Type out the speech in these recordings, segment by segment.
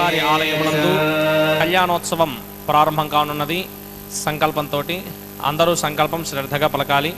స్వామివారి ఆలయమునందు కళ్యాణోత్సవం ప్రారంభం కానున్నది. సంకల్పంతో అందరూ సంకల్పం శ్రద్ధగా పలకాలి.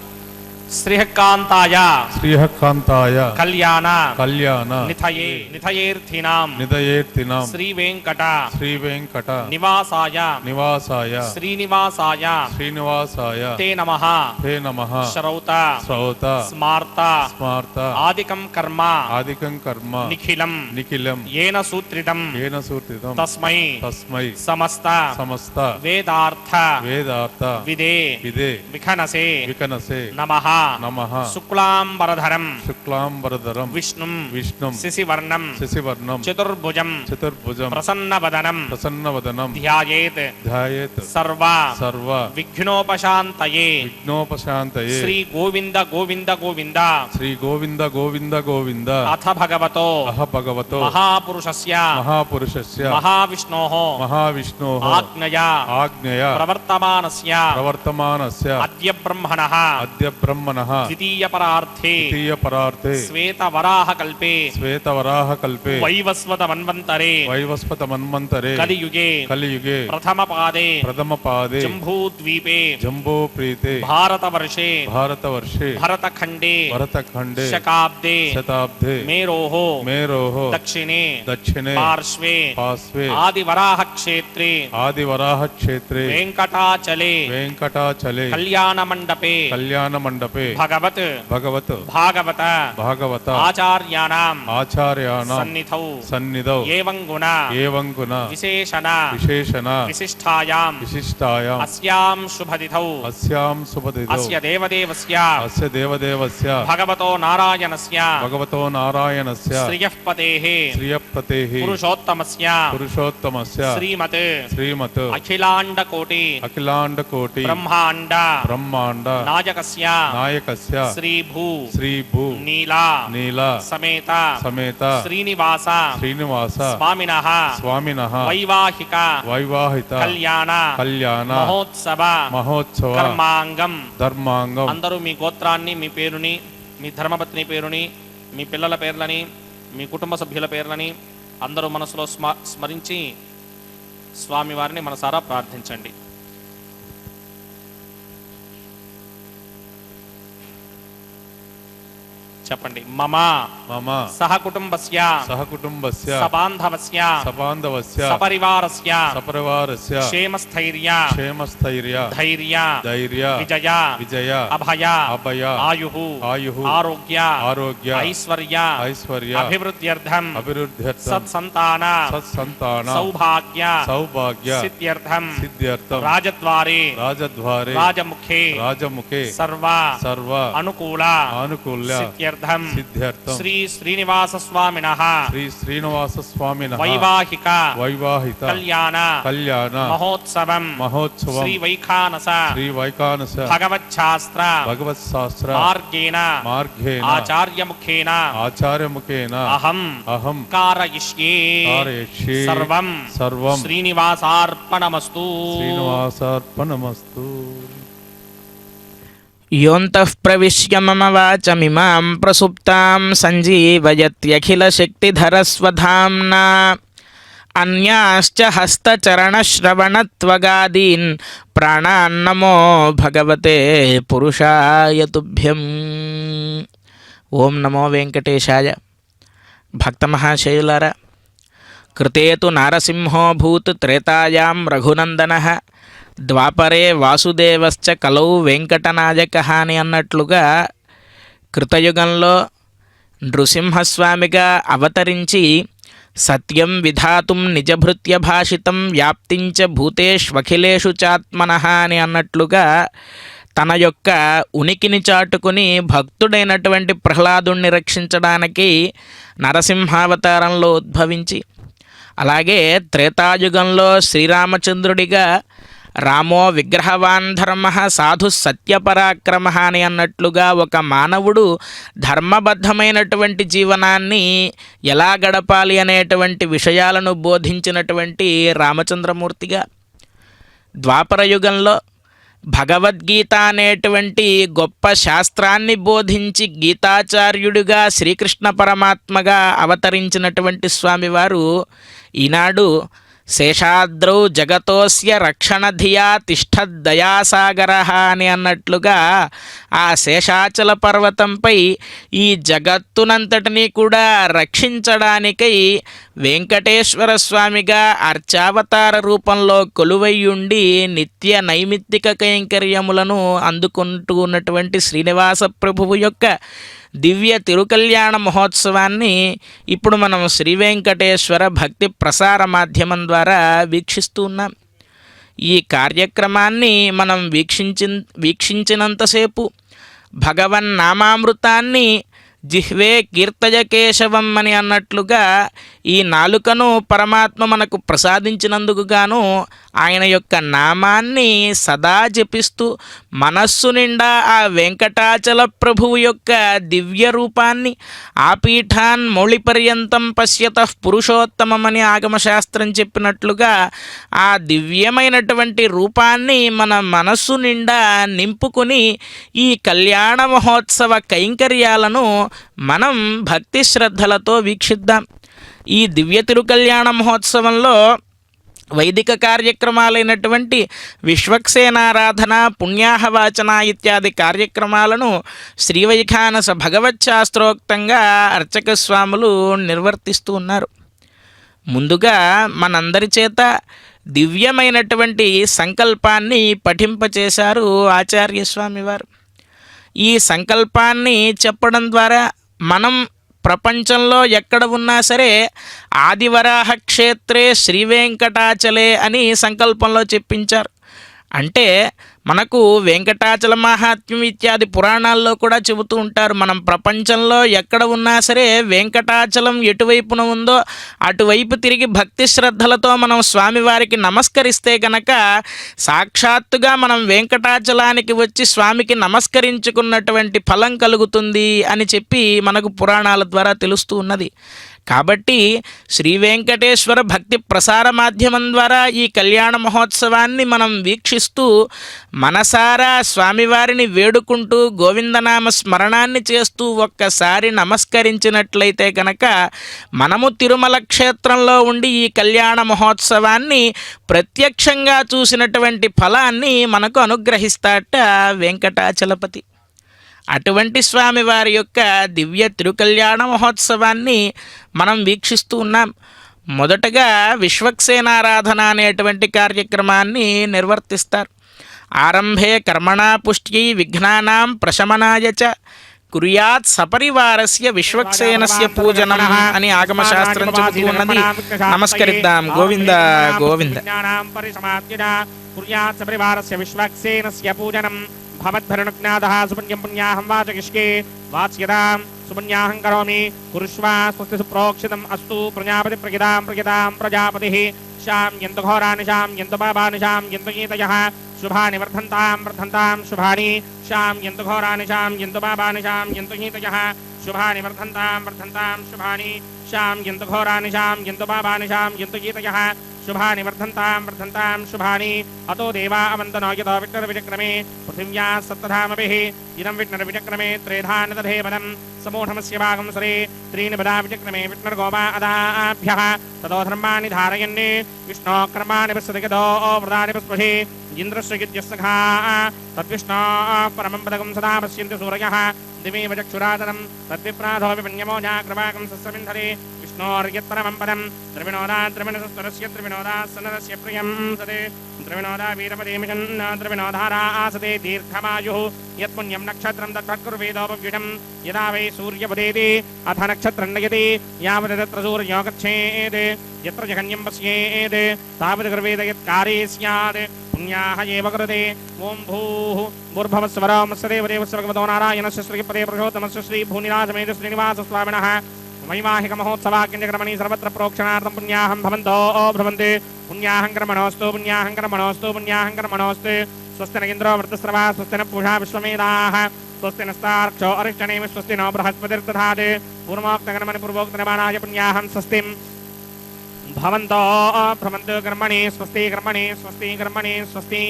శ్రీహకాంతాయ శ్రీహకాంతాయ కళ్యాణ కళ్యాణ నిథయే నిథయేర్థినాం నిదయేర్తినాం శ్రీ వెంకట శ్రీ వెంకట నివాసాయ నివాసాయ శ్రీనివాసాయ శ్రీనివాసాయ తే నమః హే నమః శ్రౌత శ్రౌత స్మార్త స్మార్త ఆదికం కర్మ ఆదికం కర్మ నిఖిలం నిఖిలం ఏన సూత్రితం ఏన సూత్రితం తస్మై తస్మై సమస్త సమస్త వేదార్థ వేదార్థ విదే విదే విఖనసే వికనసే నమః నమః శుక్లాంబరధరం శుక్లాంబరధరం విష్ణుం విష్ణుం శశివర్ణం శశివర్ణం చతుర్భుజం చతుర్భుజం ప్రసన్నవదనం ప్రసన్నవదనం ధ్యాయేత్ ధ్యాయేత్ సర్వ సర్వ విఘ్నోపశాంతయే విఘ్నోపశాంతయే శ్రీ గోవింద గోవింద గోవింద శ్రీ గోవింద గోవింద గోవింద అథ భగవతో అహ భగవతో మహాపురుషస్య మహాపురుషస్య మహావిష్ణోః మహావిష్ణోః ఆజ్ఞయా ఆజ్ఞయా ప్రవర్తమానస్య ప్రవర్తమానస్య అద్య బ్రహ్మణః అద్య బ్రహ్మణః ద్వితీయ పరార్థే ద్వితీయ పరార్థే శ్వేతవరాహ కల్పే శ్వేతవరాహ కల్పే వైవస్వత మన్వంతరే వైవస్వత మన్వంతరే కలియుగే కలియుగే ప్రథమ పాదే ప్రథమ పాదే జంబూద్వీపే జంబో ప్రీతే భారతవర్షే భారతవర్షే భరతఖండే భరతఖండే శకాబ్దే శతాబ్దే మేరోః మేరోః దక్షిణే దక్షిణే పార్శ్వే పార్శ్వే ఆదివరాహ క్షేత్రే ఆదివరాహ క్షేత్రే వెంకటాచలే వెంకటాచలే కళ్యాణ మండపే కళ్యాణ మండపే భగవత్ భగవత్ భాగవత భాగవత ఆచార్యాణాం ఆచార్యాణాం సన్నిధౌ సన్నిధౌ ఏవం గుణ ఏవం గుణ విశేషణ విశేషణ విశిష్టాయాం విశిష్టాయాం అస్యాం శుభతిథౌ అస్యాం శుభదిథౌ అస్య దేవదేవస్య అస్య దేవదేవస్య భగవతో నారాయణస్య భగవతో నారాయణస్య శ్రియఃపతేః శ్రియపతేః పురుషోత్తమస్య పురుషోత్తమస్య శ్రీమత్ శ్రీమత్ అఖిలాండకోటి అఖిలాండ కోటి బ్రహ్మాండ బ్రహ్మాండ నాయకస్య నాయకస్య శ్రీభూ శ్రీభూ నీలా నీల సమేత సమేత శ్రీనివాస శ్రీనివాస స్వామినః స్వామినః వైవాహిక వైవాహిత కళ్యాణ కళ్యాణ మహోత్సవ మహోత్సవ కర్మాంగం. ధర్మాంగం. అందరూ మీ గోత్రాన్ని, మీ పేరుని, మీ ధర్మపత్ని పేరుని, మీ పిల్లల పేర్లని, మీ కుటుంబ సభ్యుల పేర్లని అందరూ మనసులో స్మరించి స్వామివారిని మనసారా ప్రార్థించండి. చెప్పండి. మమ మమ సహకుటుంబస్య సహకుటుంబస్య సబాంధవస్య సబాంధవస్య సపరివారస్య సపరివారస్య క్షేమస్థైర్య క్షేమస్థైర్య ధైర్య ధైర్య విజయ విజయ అభయ అభయ ఆయుః ఆయుః ఆరోగ్య ఆరోగ్య ఐశ్వర్య ఐశ్వర్య అభివృద్ధ్యర్థం అభివృద్ధ్యర్థం సత్సంతాన సత్సంతాన సౌభాగ్య సౌభాగ్య సిద్ధ్యర్థం సిద్ధ్యర్థం రాజద్వారే రాజద్వారే రాజముఖే రాజముఖే సర్వ సర్వ అనుకూల ఆనుకూల్య సిద్ధ్యర్థం సిద్ధ్యర్థం శ్రీ శ్రీనివాస స్వామినః శ్రీ శ్రీనివాస స్వామినః వైవాహిక వైవాహిత కళ్యాణ కళ్యాణ మహోత్సవం మహోత్సవం శ్రీ వైఖానస శ్రీ వైకానస భగవచ్ఛాస్త్ర భగవత్ శాస్త్ర మార్గేణ మార్గేణ ఆచార్యముఖేన ఆచార్యముఖేన అహం అహం కారయిష్యే కారయిష్యే సర్వం సర్వం శ్రీనివాసార్పణమస్తు. శ్రీనివాసార్పణమస్తు. యోంతః ప్రవిశ్య మమ వాచమిమాం ప్రసుప్తాం సంజీవయత్యఖిలశక్తిధరస్వధామ్నా అన్యాశ్చ హస్తచరణశ్రవణత్వగాదీన్ ప్రాణాన్నమో భగవతే పురుషాయ తుభ్యం. ఓం నమో వెంకటేశాయ. భక్తమహాశయులారా, కృతే తు నారసింహోऽభూత్ త్రేతాయాం రఘునందనః ద్వాపరే వాసుదేవశ్చ కలౌ వెంకటనాయకః అని అన్నట్లుగా కృతయుగంలో నృసింహస్వామిగా అవతరించి సత్యం విధాతుం నిజభృత్య భాషితం వ్యాప్తించ భూతేష్వఖిలేషు చాత్మనః అని అన్నట్లుగా తన యొక్క ఉనికిని చాటుకుని భక్తుడైనటువంటి ప్రహ్లాదుణ్ణి రక్షించడానికి నరసింహావతారంలో ఉద్భవించి, అలాగే త్రేతాయుగంలో శ్రీరామచంద్రుడిగా రామో విగ్రహవాన్ ధర్మ సాధు సత్యపరాక్రమ అని అన్నట్లుగా ఒక మానవుడు ధర్మబద్ధమైనటువంటి జీవనాన్ని ఎలా గడపాలి అనేటువంటి విషయాలను బోధించినటువంటి రామచంద్రమూర్తిగా, ద్వాపరయుగంలో భగవద్గీత అనేటువంటి గొప్ప శాస్త్రాన్ని బోధించి గీతాచార్యుడిగా శ్రీకృష్ణ పరమాత్మగా అవతరించినటువంటి స్వామివారు ఈనాడు శేషాద్రౌ జగతోస్య రక్షణధియా తిష్టద్దయాసాగర అని అన్నట్లుగా ఆ శేషాచల పర్వతంపై ఈ జగత్తునంతటినీ కూడా రక్షించడానికై వెంకటేశ్వర స్వామిగా అర్చావతార రూపంలో కొలువైయుండి నిత్య నైమిత్తిక కైంకర్యములను అందుకుంటూ ఉన్నటువంటి శ్రీనివాస ప్రభువు యొక్క దివ్య తిరుకల్యాణ మహోత్సవాన్ని ఇప్పుడు మనం శ్రీ వెంకటేశ్వర భక్తి ప్రసార మాధ్యమం ద్వారా వీక్షిస్తూ ఉన్నాం. ఈ కార్యక్రమాన్ని మనం వీక్షించినంతసేపు భగవన్నామామృతాన్ని జిహ్వే కీర్తయ కేశవం అని అన్నట్లుగా ఈ నాలుకను పరమాత్మ మనకు ప్రసాదించినందుకు గాను ఆయన యొక్క నామాన్ని సదా జపిస్తూ మనస్సు నిండా ఆ వెంకటాచల ప్రభువు యొక్క దివ్య రూపాన్ని ఆ పీఠాన్ మౌళిపర్యంతం పశ్యతః పురుషోత్తమమని ఆగమశాస్త్రం చెప్పినట్లుగా ఆ దివ్యమైనటువంటి రూపాన్ని మన మనస్సు నిండా నింపుకుని ఈ కళ్యాణ మహోత్సవ కైంకర్యాలను మనం భక్తి శ్రద్ధలతో వీక్షిద్దాం. ఈ దివ్య తిరుకల్యాణ మహోత్సవంలో వైదిక కార్యక్రమాలైనటువంటి విశ్వక్సేనారాధన, పుణ్యాహవాచన ఇత్యాది కార్యక్రమాలను శ్రీవైఖానస భగవచ్శాస్త్రోక్తంగా అర్చక స్వాములు నిర్వర్తిస్తూ ఉన్నారు. ముందుగా మనందరి చేత దివ్యమైనటువంటి సంకల్పాన్ని పఠింపచేశారు ఆచార్య స్వామివారు. ఈ సంకల్పాన్ని చెప్పడం ద్వారా మనం ప్రపంచంలో ఎక్కడ ఉన్నా సరే ఆదివరాహ క్షేత్రే శ్రీ వెంకటాచలే అని సంకల్పంలో చెప్పించారు. అంటే మనకు వెంకటాచల మహాత్మ్యం ఇత్యాది పురాణాల్లో కూడా చెబుతూ ఉంటారు. మనం ప్రపంచంలో ఎక్కడ ఉన్నా సరే వెంకటాచలం ఎటువైపున ఉందో అటువైపు తిరిగి భక్తి శ్రద్ధలతో మనం స్వామివారికి నమస్కరిస్తే గనక సాక్షాత్తుగా మనం వెంకటాచలానికి వచ్చి స్వామికి నమస్కరించుకున్నటువంటి ఫలం కలుగుతుంది అని చెప్పి మనకు పురాణాల ద్వారా తెలుస్తూ ఉన్నది. కాబట్టి శ్రీ వెంకటేశ్వర భక్తి ప్రసార మాధ్యమం ద్వారా ఈ కళ్యాణ మహోత్సవాన్ని మనం వీక్షిస్తూ మనసారా స్వామివారిని వేడుకుంటూ గోవిందనామ స్మరణాన్ని చేస్తూ ఒక్కసారి నమస్కరించినట్లయితే కనుక మనము తిరుమల క్షేత్రంలో ఉండి ఈ కళ్యాణ మహోత్సవాన్ని ప్రత్యక్షంగా చూసినటువంటి ఫలాన్ని మనకు అనుగ్రహిస్తాట వెంకటాచలపతి. అటువంటి స్వామివారి యొక్క దివ్య తిరుకల్యాణ మహోత్సవాన్ని మనం వీక్షిస్తూ ఉన్నాం. మొదటగా విశ్వక్సేనారాధన అనేటువంటి కార్యక్రమాన్ని నిర్వర్తిస్తారు. ఆరంభే కర్మణా పుష్ట్యై విఘ్నానాం ప్రశమనాయ చ కుర్యాత్ సపరివారస్య విశ్వక్సేనస్య పూజనం అని ఆగమశాస్త్రం చెబుతూ ఉన్నది. నమస్కరిద్దాం. గోవింద గోవింద. భవద్భరణజ్ఞాతః సుపుణ్యం పుణ్యాహం వాచకిష్కే వాచ్యతాం సుపుణ్యాహం కరోమి కురుష్వా స్వస్తి సుప్రోక్షితం అస్తు ప్రజాపతి ప్రజాం ప్రజాపతిః శామ్యంతు ఘోరాని శామ్యంతు పాపాని శామ్యంతు గీతయః శుభాని వర్ధంతాం శుభాని శామ్యంతు ఘోరాని శామ్యంతు పాపాని శామ్యంతు గీతయః శుభాని వర్ధంతాం శుభాని శామ్యంతు ఘోరాని శామ్యంతు పాపాని శామ్యంతు గీతయః శుభాని వర్ధంతాం శుభాని అతో దేవా అవంతనో యతో విఘ్నర్విచక్రమే పృథివ్యా సప్తధామభిః ఇదం విఘ్నర్విచక్రమే త్రేధాని తథేవనం సమూఢమస్య భాగం సరే త్రీని పదా విచక్రమే విఘ్నర్గోపా అదాభ్యః తదో ధర్మాణి ధారయन् విష్ణో కర్మాణి పశ్యతి గదో వ్రతాని పస్పృశి ఇంద్రస్య గిద్యస్సఖా తద్విష్ణో పరమం పదకం సదా పశ్యంతి సూరయః దివేవ చక్షురాతరం తద్విప్రాధో విపన్యమో జాగ్రవాకం సస్సమింధరే విష్ణోర్యత్పరమం పదం ద్రవిణోదాద్రవిణసరస్య ద్రవిణోదాసనరస్య ప్రియం సదే ద్రవిణోదా వీరపదేమిషన్ ద్రవిణోధారా ఆసతే దీర్ఘమాయుః యత్పుణ్యం నక్షత్రం తత్కుర్వేదోపవ్యుఢం యదా వై సూర్యపదేతి అథ నక్షత్రం నయతి యావత్ తత్ర సూర్యో గచ్ఛేత్ యత్ర జగన్యం పశ్యేత్ తావత్ కుర్వేద యత్కారే స్యాత్ పుణ్యాః ఏవ కృతే ఓం భూః భూర్భువస్వరో దేవదేవస్య భగవతో నారాయణస్య శ్రీపదే పురుషోత్తమస్య శ్రీ భూనిరాజమేధ శ్రీనివాస స్వామినః వైవాహిక మహోత్సవాక్యంజక్రమణి సర్వత్ర ప్రోక్షణార్థం పుణ్యాహం భవంతో భవంతి పుణ్యాహం కర్మణోస్తు పుణ్యాహం కర్మణోస్తు పుణ్యాహం కర్మణోస్తు స్వస్తి న ఇంద్రో వృత్తస్రవా స్వస్తి న పూషా విశ్వమేధాః స్వస్తి నస్తార్క్షో అరిష్టనేమి స్వస్తి నో బృహస్పతిర్దధాత్ పూర్వోక్తకర్మణి పూర్వోక్తనిర్మాణాయ పుణ్యాహం స్వస్తిం భవంతో భ్రమంతు కర్మణి స్వస్తి కర్మణి స్వస్తి కర్మణి స్వస్తి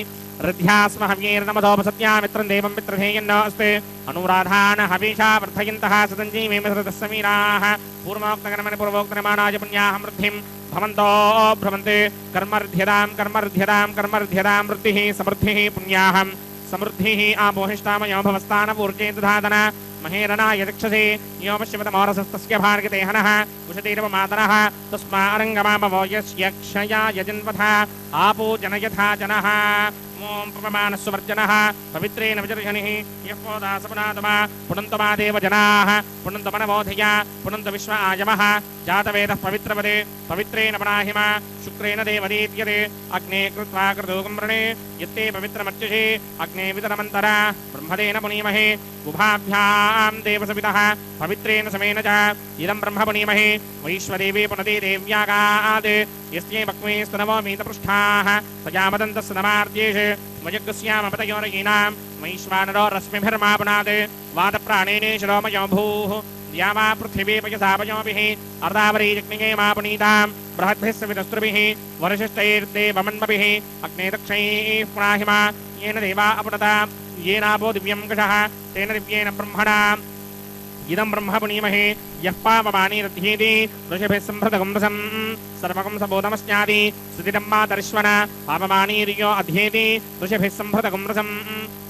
రథ్యాస్మ హవ్యేర్నమదోపసత్యా మిత్రం దేవం మిత్రధేయన్నో అస్తే అనురాధాన హవిషా వర్ధయంతః సతంజీవేమసృతస్సమీరాः పూర్వోక్తకర్మణి పూర్వోక్తనిమానాయ పుణ్యాః వృద్ధిం భవంతో భ్రమంతే కర్మర్ధ్యదాం కర్మర్ధ్యదాం కర్మర్ధ్యదాం వృద్ధిః సమృద్ధిః పుణ్యాహం సమృద్ధిః ఆపోహిష్టామయో భవస్థానపూర్జే దధాదన మహేరణాయ చక్షసే यो पश्यमतमोरसस्तस्य भार्गते हनः कुशतीरवमातरः तस्मारङ्गमामवो यस्य क्षयाय जन्मथा आपो जनयथा जनः ओं प्रपमानस्वर्जनः पवित्रेण विजर्षणिः यः पोदासपुनातमा पुनन्तमा देव जनाः पुनन्तमनवोधया पुनन्त विश्व आयमः जातवेदः पवित्रपदे पवित्रेण पणाहिमा शुक्रेण देवदीत्यते अग्ने कृत्वा कृतोकं वृणे यत्ते पवित्रमर्चषे अग्ने वितरमन्तरा ब्रह्मदेन पुनीमहे उभाभ्यां देवसवितः पवित्रेण समेन च इदं ब्रह्म पुनीमहे वैश्वदेवी पुनते देव्यागात् यस्यै वक्मे स्तनवोमीतपृष्ठाः सजामदन्तस्य नमार्त्येष वजग्स्यामपतयोरयीनां वैश्वानरो रश्मिभिर्मापुनात् वातप्राणेन शिरोमयो भूः या वा पृथिवी पयसापयोभिः अर्धावरीजग्निगे मा पुनीतां बृहद्भिः सवितस्त्रुभिः वरशिष्टैर्देवमन्मभिः अग्ने दक्षैः पुनाहिमा येन देवा अपुनता येनापो दिव्यं कषः तेन दिव्येन ब्रह्मणा इदं ब्रह्म पुनीमहे यः पापमानि रथ्येति ऋषिभिः सम्भृतकं रसं सर्वकं सबोधमस्यादि सुदिनं मातरिश्वन पापमानीर्यो अध्येति ऋषिभिः सम्भृतकं रसं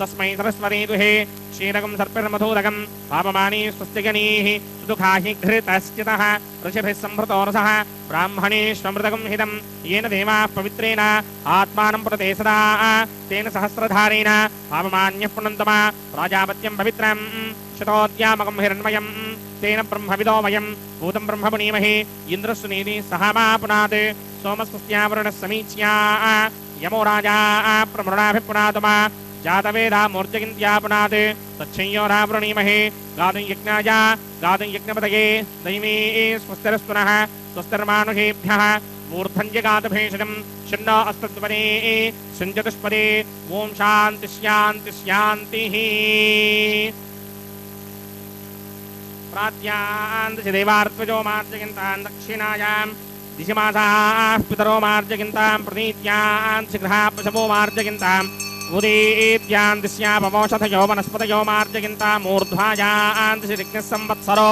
तस्मै सरस्वती दुहे क्षीरकं सर्पिर्मधूदकं पापमानी स्वस्तिगणीः सुदुःखाहि घृतश्चितः ऋषिभिः सम्भृतो रसः ब्राह्मणेष्वमृतकं हितं येन देवाः पवित्रेण आत्मानं पुरते सदा तेन सहस्रधारेण पापमान्यः पुनन्तमा प्राजापत्यं पवित्रं शतोद्यामकं हिरण्मयं तेन ब्रह्मविदो वयं भूतं ब्रह्म पुनीमहे इन्द्रस्वनीति सहामा पुनात् सोमस्वस्यावरुणः समीच्या यमो राजा प्रमृणाभिपुनातमा जातवेदा मूर्जगिन्त्या पुनात् तच्छंयोरावृणीमहे गातुं यज्ञाय गातुं यज्ञपतये दैवी स्वस्तिरस्तुनः स्वस्तिर्मानुषेभ्यः मूर्धन्यगातभेषजं षण्णो अस्तद्वने सञ्जतुष्पदे ॐ शान्ति शान्ति शान्तिः प्रात्यान्ति देवार्त्वजो मार्जगिन्तां दक्षिणायां दिशिमासाः पितरो मार्जगिन्तां प्रतीत्यान्ति गृहा पशवो मार्जगिन्ताम् उदीत्यान्ति स्यापमोषधयो वनस्पतयो मार्जगिन्ताम् ऊर्ध्वायान्ति श्रीकृष्णः संवत्सरो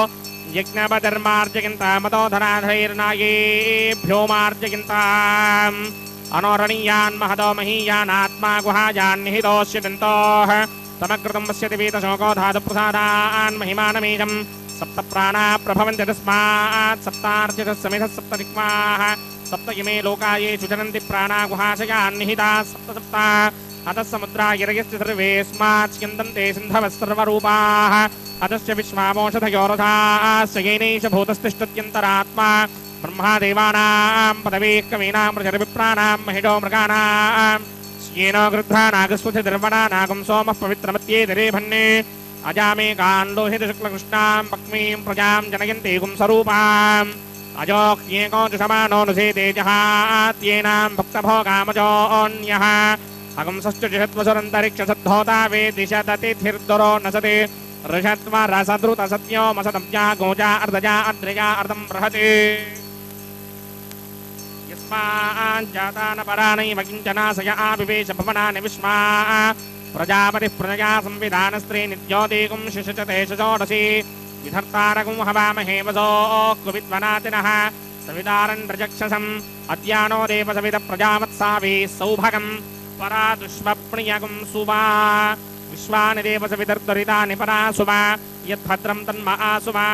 यज्ञपतिर्मार्जगिन्ताम् मदोधराधैर्नायेभ्यो मार्जगिन्ताम् अनोरणीयान् महदो महीयानात्मा गुहायान् निहितोऽस्यदन्तोः तमकृतं पश्यति वीतशोको धातुप्रसादान् महिमानमीजम् सप्त प्राणा प्रभवन्ति तस्मात् सप्तार्चितः समिधः सप्त दिक्पाः सप्त इमे लोकाये सुजनन्ति प्राणा गुहाशयान् निहिताः सप्त सप्त अतः समुद्रा गिरयश्च सर्वेऽस्मात् स्यन्दन्ते सिन्धवः सर्वरूपाः अतश्च विश्वामोषधयो रथाश्च येनैष भूतस्तिष्ठत्यन्तरात्मा ब्रह्मादेवानां पदवीः कवीनां प्रजर्विप्राणां महिषो मृगाणां येनो गृध्रा नागस्वधिर्वणा नागं सोमः पवित्रमत्येतरेभन्ने अजामेकान् लोहितशुक्लकृष्णां पक्मीं प्रजां जनयन्ति गुंसरूपाम् अजोह्येको जुषमानोऽनुसेते जहात्येनां भक्तभोगामजोऽन्यः अगंसश्च जिषत्वसुरन्तरिक्षसद्धोता वेदिशदतिथिर्दुरो नसते ऋषत्वा रसद्रुतसत्यो मसदब्जा गोजा अर्धजा अद्रजा अर्धं बृहते जातानपरानैव किञ्चनाशय आविवेश भवनानि विश्वा प्रजापतिः प्रजया संविधानस्त्री नित्योदेकुं शिशुचते षोडशी विधर्तारकुं हवामहे वसो कुविद्वनातिनः सवितारन् रजक्षसम् अद्यानो देवसवितप्रजावत्सावी सौभगं परा दुष्वप्नियगुं सुवा विश्वानि देवसवितर्दरितानि परा सुवा यद्भद्रं तन्म आसुवा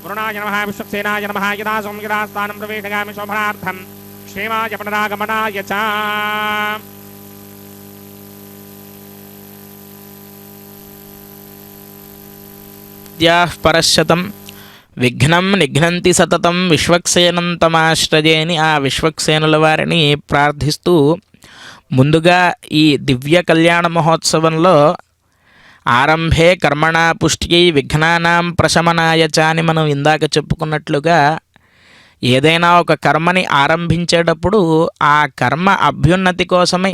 वरुणाय नमः विश्वक्सेनाय नमः यदा सोम यदा स्थानं प्रवेशयामि शोभनार्थम् क्षेमाय पुनरागमनाय च द्याः परश्शतं విఘ్నం నిఘ్నంతి సతతం విశ్వక్సేనం తమాశ్రజేని ఆ విశ్వక్సేనుల వారిని ప్రార్థిస్తూ ముందుగా ఈ దివ్య కళ్యాణ మహోత్సవంలో ఆరంభే కర్మణా పుష్ట్యై విఘ్నానాం ప్రశమనాయ చ అని మనం ఇందాక చెప్పుకున్నట్లుగా ఏదైనా ఒక కర్మని ఆరంభించేటప్పుడు ఆ కర్మ అభ్యున్నతి కోసమై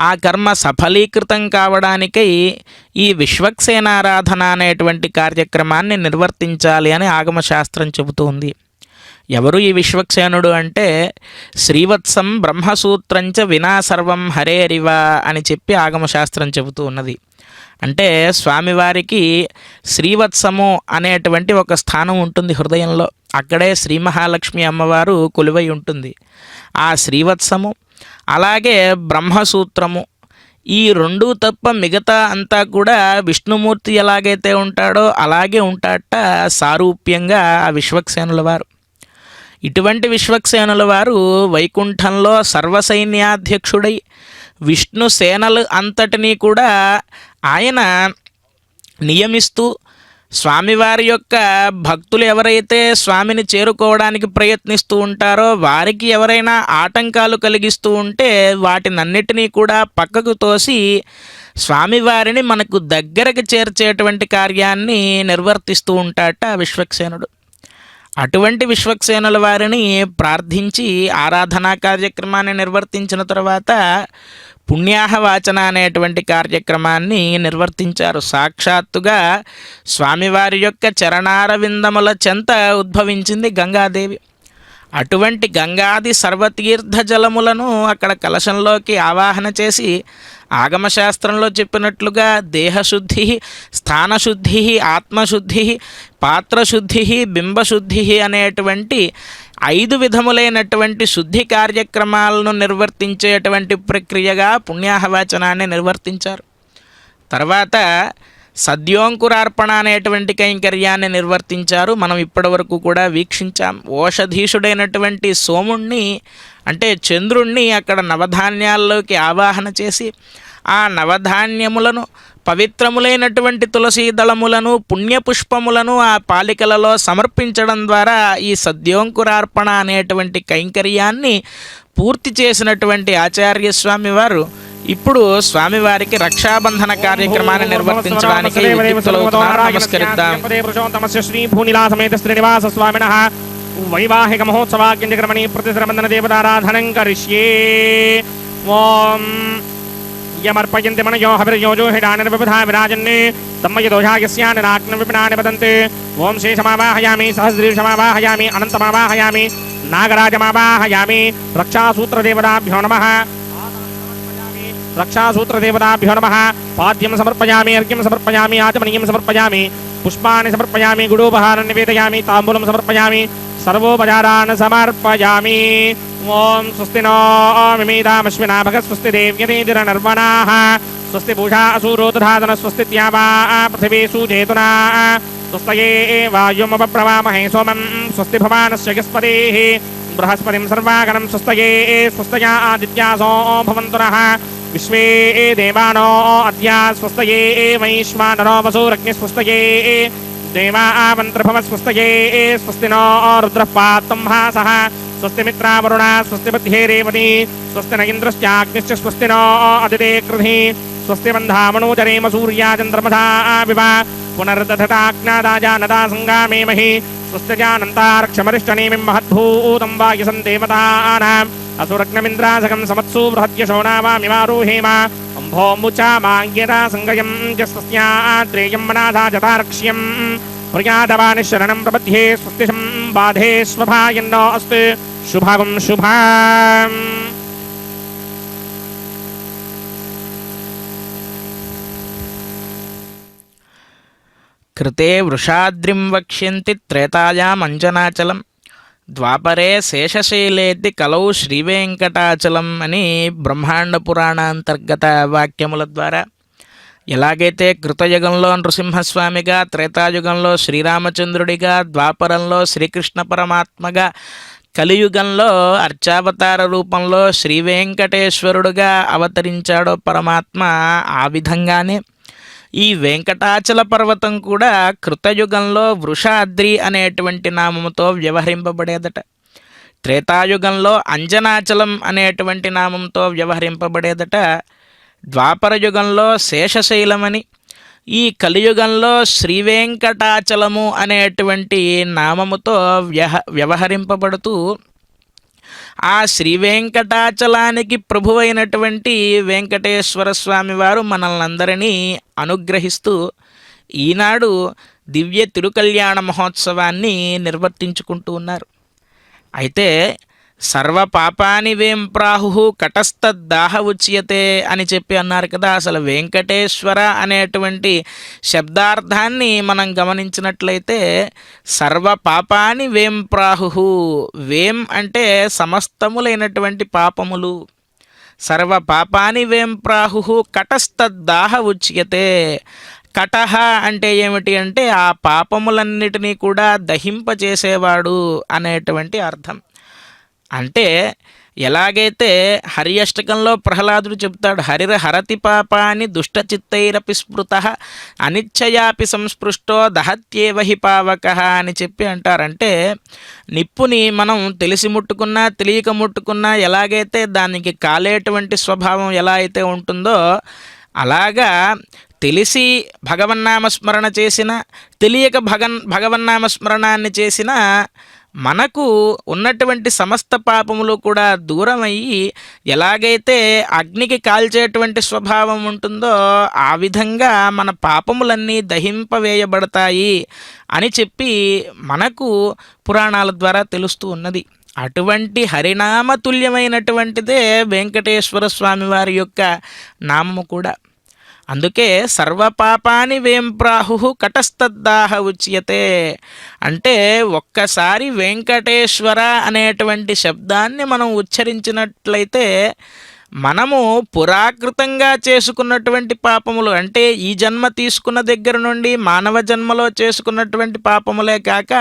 ఆ కర్మ సఫలీకృతం కావడానికై ఈ విశ్వక్సేనారాధన అనేటువంటి కార్యక్రమాన్ని నిర్వర్తించాలి అని ఆగమశాస్త్రం చెబుతుంది. ఎవరు ఈ విశ్వక్సేనుడు అంటే శ్రీవత్సం బ్రహ్మసూత్రంచ వినా సర్వం హరేరివ అని చెప్పి ఆగమశాస్త్రం చెబుతూ ఉన్నది. అంటే స్వామివారికి శ్రీవత్సము అనేటువంటి ఒక స్థానం ఉంటుంది హృదయంలో. అక్కడే శ్రీ మహాలక్ష్మి అమ్మవారు కొలువై ఉంటుంది. ఆ శ్రీవత్సము అలాగే బ్రహ్మసూత్రము ఈ రెండు తప్ప మిగతా అంతా కూడా విష్ణుమూర్తి ఎలాగైతే ఉంటాడో అలాగే ఉంటాడట సారూప్యంగా ఆ విశ్వక్సేనుల వారు. ఇటువంటి విశ్వక్సేనుల వారు వైకుంఠంలో సర్వసైన్యాధ్యక్షుడై విష్ణు సేనలు అంతటినీ కూడా ఆయన నియమిస్తూ స్వామివారి యొక్క భక్తులు ఎవరైతే స్వామిని చేరుకోవడానికి ప్రయత్నిస్తూ ఉంటారో వారికి ఎవరైనా ఆటంకాలు కలిగిస్తూ ఉంటే వాటినన్నిటినీ కూడా పక్కకు తోసి స్వామివారిని మనకు దగ్గరకు చేర్చేటువంటి కార్యాన్ని నిర్వర్తిస్తూ ఉంటాడట విశ్వక్సేనుడు. అటువంటి విశ్వక్సేనుల వారిని ప్రార్థించి ఆరాధనా కార్యక్రమాన్ని నిర్వర్తించిన తర్వాత పుణ్యాహవాచన అనేటువంటి కార్యక్రమాన్ని నిర్వర్తించారు. సాక్షాత్తుగా స్వామివారి యొక్క చరణారవిందముల చెంత ఉద్భవించింది గంగాదేవి. అటువంటి గంగాది సర్వతీర్థ జలములను అక్కడ కలశంలోకి ఆవాహన చేసి ఆగమశాస్త్రంలో చెప్పినట్లుగా దేహశుద్ధి, స్థానశుద్ధి, ఆత్మశుద్ధి, పాత్రశుద్ధి, బింబశుద్ధి అనేటువంటి 5 విధములైనటువంటి శుద్ధి కార్యక్రమాలను నిర్వర్తించేటువంటి ప్రక్రియగా పుణ్యాహవాచనాన్ని నిర్వర్తించారు. తర్వాత సద్యోంకురార్పణ అనేటువంటి కైంకర్యాన్ని నిర్వర్తించారు. మనం ఇప్పటివరకు కూడా వీక్షించాం. ఓషధీషుడైనటువంటి సోముణ్ణి అంటే చంద్రుణ్ణి అక్కడ నవధాన్యాల్లోకి ఆవాహన చేసి ఆ నవధాన్యములను పవిత్రములైనటువంటి తులసీ దళములను పుణ్యపుష్పములను ఆ పాలికలలో సమర్పించడం ద్వారా ఈ సద్యోంకురార్పణ అనేటువంటి కైంకర్యాన్ని పూర్తి చేసినటువంటి ఆచార్య స్వామి వారు ఇప్పుడు స్వామివారికి రక్షాబంధన కార్యక్రమాన్ని నిర్వర్తించడానికి విద్యుక్తులవుతున్నారు. నమస్కరిద్దాం. వైవాహిక మహోత్సవాగ్రమణి ప్రతిశ్రబంధన దేవతారాధనం కరిష్యే. ఓం యమర్పయంతి మనయో హవిర్యోజో హిడానిర్విబుధా విరాజన్నే తమ్మయ దోషాయస్యానిరాగ్న విపినాని వదంతే. ఓం శేషమావాహయామి, సహస్రీషమావాహయామి, అనంతమావాహయామి, నాగరాజమావాహయామి. రక్షాసూత్రదేవతాభ్యో నమః. రక్షాసూత్రదేవతాభ్యో నమః. పాద్యం సమర్పయామి, అర్ఘ్యం సమర్పయామి, ఆచమనీయం సమర్పయామి, పుష్పాన్ని సమర్పయామి, గుడోపహారం నివేదయామి, తాంబూలం సమర్పయామి, సర్వోపచారాన్ సమర్పయామి. ఓం స్వస్తి నో మిమీదామశ్వినా భగత్ స్వస్తి దేవ్యతేందిర నర్వణాః స్వస్తి భూషా అసూరో దధాతన స్వస్తి త్యావా పృథివీ సుజేతునా స్వస్తయే వాయుమప్రవామహే సోమం స్వస్తి భవానస్య యస్పదేః బృహస్పతిం సర్వాగణం స్వస్తయే స్వస్తయా ఆదిత్యాసో భవంతు నః విశ్వే దేవానో అద్య స్వస్తయే వైశ్వానరో వసూరగ్ని స్వస్తయే దేవా మంత్రభవ స్వస్తయే స్వస్తి నో రుద్రః పాత్తం హాసః స్వస్తి మిత్రావరుణ స్వస్తి బుద్ధే రేవతి స్వస్తి న ఇంద్రశ్చాగ్నిశ్చ స్వస్తి నో అదితే కృధి స్వస్తి బంధామనోజరేమ సూర్యా చంద్రమసా వివ పునర్దధతాజ్ఞాదాజానదా సంగామేమహి స్వస్తి జానంతారక్షమరిష్టనేమిం మహద్భూతం వాయుసం దేవతానాం అసురగ్నమింద్రాసకం సమత్సు బృహద్యశోనావామిమారోహేమ అంభోముచామాంగ్యతా సంగయం చ స్వస్యాత్రేయం మనాథా జతారక్ష్యం ప్రియాదవాని శరణం ప్రపద్యే స్వస్తి సంబాధే స్వభాయన్నో అస్తు శుభం శుభం. కృతే వృషాద్రిం వక్ష్యంతి త్రేతాయామంజనాచలం ద్వాపరే శేషశైలేతి కలౌ శ్రీవేంకటాచలం అని బ్రహ్మాండ పురాణాంతర్గత వాక్యముల ద్వారా ఎలాగైతే కృతయుగంలో నృసింహస్వామిగా, త్రేతాయుగంలో శ్రీరామచంద్రుడిగా, ద్వాపరంలో శ్రీకృష్ణ పరమాత్మగా, కలియుగంలో అర్చావతార రూపంలో శ్రీ వెంకటేశ్వరుడుగా అవతరించాడో పరమాత్మ, ఆ విధంగానే ఈ వెంకటాచల పర్వతం కూడా కృతయుగంలో వృషాద్రి అనేటువంటి నామముతో వ్యవహరింపబడేదట. త్రేతాయుగంలో అంజనాచలం అనేటువంటి నామంతో వ్యవహరింపబడేదట. ద్వాపరయుగంలో శేషశైలమని, ఈ కలియుగంలో శ్రీవేంకటాచలము అనేటువంటి నామముతో వ్యవహరింపబడుతూ ఆ శ్రీవేంకటాచలానికి ప్రభువైనటువంటి వెంకటేశ్వర స్వామి వారు మనల్నందరినీ అనుగ్రహిస్తూ ఈనాడు దివ్య తిరుకల్యాణ మహోత్సవాన్ని నిర్వర్తించుకుంటూ ఉన్నారు. అయితే సర్వ పాపాని వేం ప్రాహు కటస్థద్దాహ ఉచ్యతే అని చెప్పి అన్నారు కదా. అసలు వెంకటేశ్వర అనేటువంటి శబ్దార్థాన్ని మనం గమనించినట్లయితే సర్వ పాపాని వేం ప్రాహు, వేం అంటే సమస్తములైనటువంటి పాపములు, సర్వ పాపాని వేం ప్రాహు కటస్థద్దాహ ఉచ్యతే. కటహ అంటే ఏమిటి అంటే ఆ పాపములన్నిటినీ కూడా దహింపచేసేవాడు అనేటువంటి అర్థం. అంటే ఎలాగైతే హరి అష్టకంలో ప్రహ్లాదుడు చెప్తాడు, హరిర హరతి పాపాని దుష్టచిత్తైరపి స్మృత అనిచ్చయాపి సంస్పృష్టో దహత్యేవ హి పావక అని చెప్పి అంటారంటే, నిప్పుని మనం తెలిసి ముట్టుకున్నా తెలియక ముట్టుకున్నా ఎలాగైతే దానికి కాలేటువంటి స్వభావం ఎలా అయితే ఉంటుందో, అలాగా తెలిసి భగవన్నామస్మరణ చేసిన, తెలియక భగవన్నామస్మరణాన్ని చేసిన మనకు ఉన్నటువంటి సమస్త పాపములు కూడా దూరమయ్యి ఎలాగైతే అగ్నికి కాల్చేటువంటి స్వభావం ఉంటుందో ఆ విధంగా మన పాపములన్నీ దహింపవేయబడతాయి అని చెప్పి మనకు పురాణాల ద్వారా తెలుస్తూ ఉన్నది. అటువంటి హరినామతుల్యమైనటువంటిదే వెంకటేశ్వర స్వామి వారి యొక్క నామము కూడా. అందుకే సర్వపాపాని వేం ప్రాహు కటస్థద్దాహ ఉచ్యతే. అంటే ఒక్కసారి వెంకటేశ్వర అనేటువంటి శబ్దాన్ని మనం ఉచ్చరించినట్లయితే మనము పురాకృతంగా చేసుకున్నటువంటి పాపములు, అంటే ఈ జన్మ తీసుకున్న దగ్గర నుండి మానవ జన్మలో చేసుకున్నటువంటి పాపములే కాక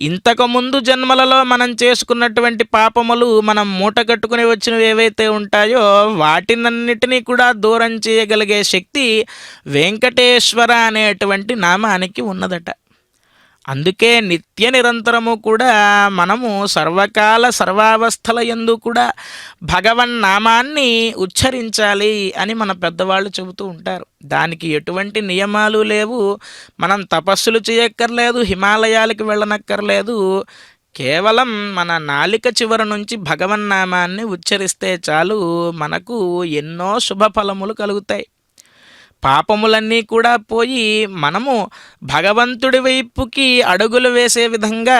ఇంతకుముందు జన్మలలో మనం చేసుకున్నటువంటి పాపములు, మనం మూట కట్టుకుని వచ్చినవి ఏవైతే ఉంటాయో వాటినన్నిటినీ కూడా దూరం చేయగలిగే శక్తి వెంకటేశ్వర అనేటువంటి నామానికి ఉన్నదట. అందుకే నిత్య నిరంతరము కూడా మనము సర్వకాల సర్వావస్థల యందు కూడా భగవన్నామాన్ని ఉచ్చరించాలి అని మన పెద్దవాళ్ళు చెబుతూ ఉంటారు. దానికి ఎటువంటి నియమాలు లేవు. మనం తపస్సులు చేయక్కర్లేదు, హిమాలయాలకు వెళ్ళనక్కర్లేదు. కేవలం మన నాలిక చివర నుంచి భగవన్నామాన్ని ఉచ్చరిస్తే చాలు, మనకు ఎన్నో శుభఫలములు కలుగుతాయి. పాపములన్నీ కూడా పోయి మనము భగవంతుడి వైపుకి అడుగులు వేసే విధంగా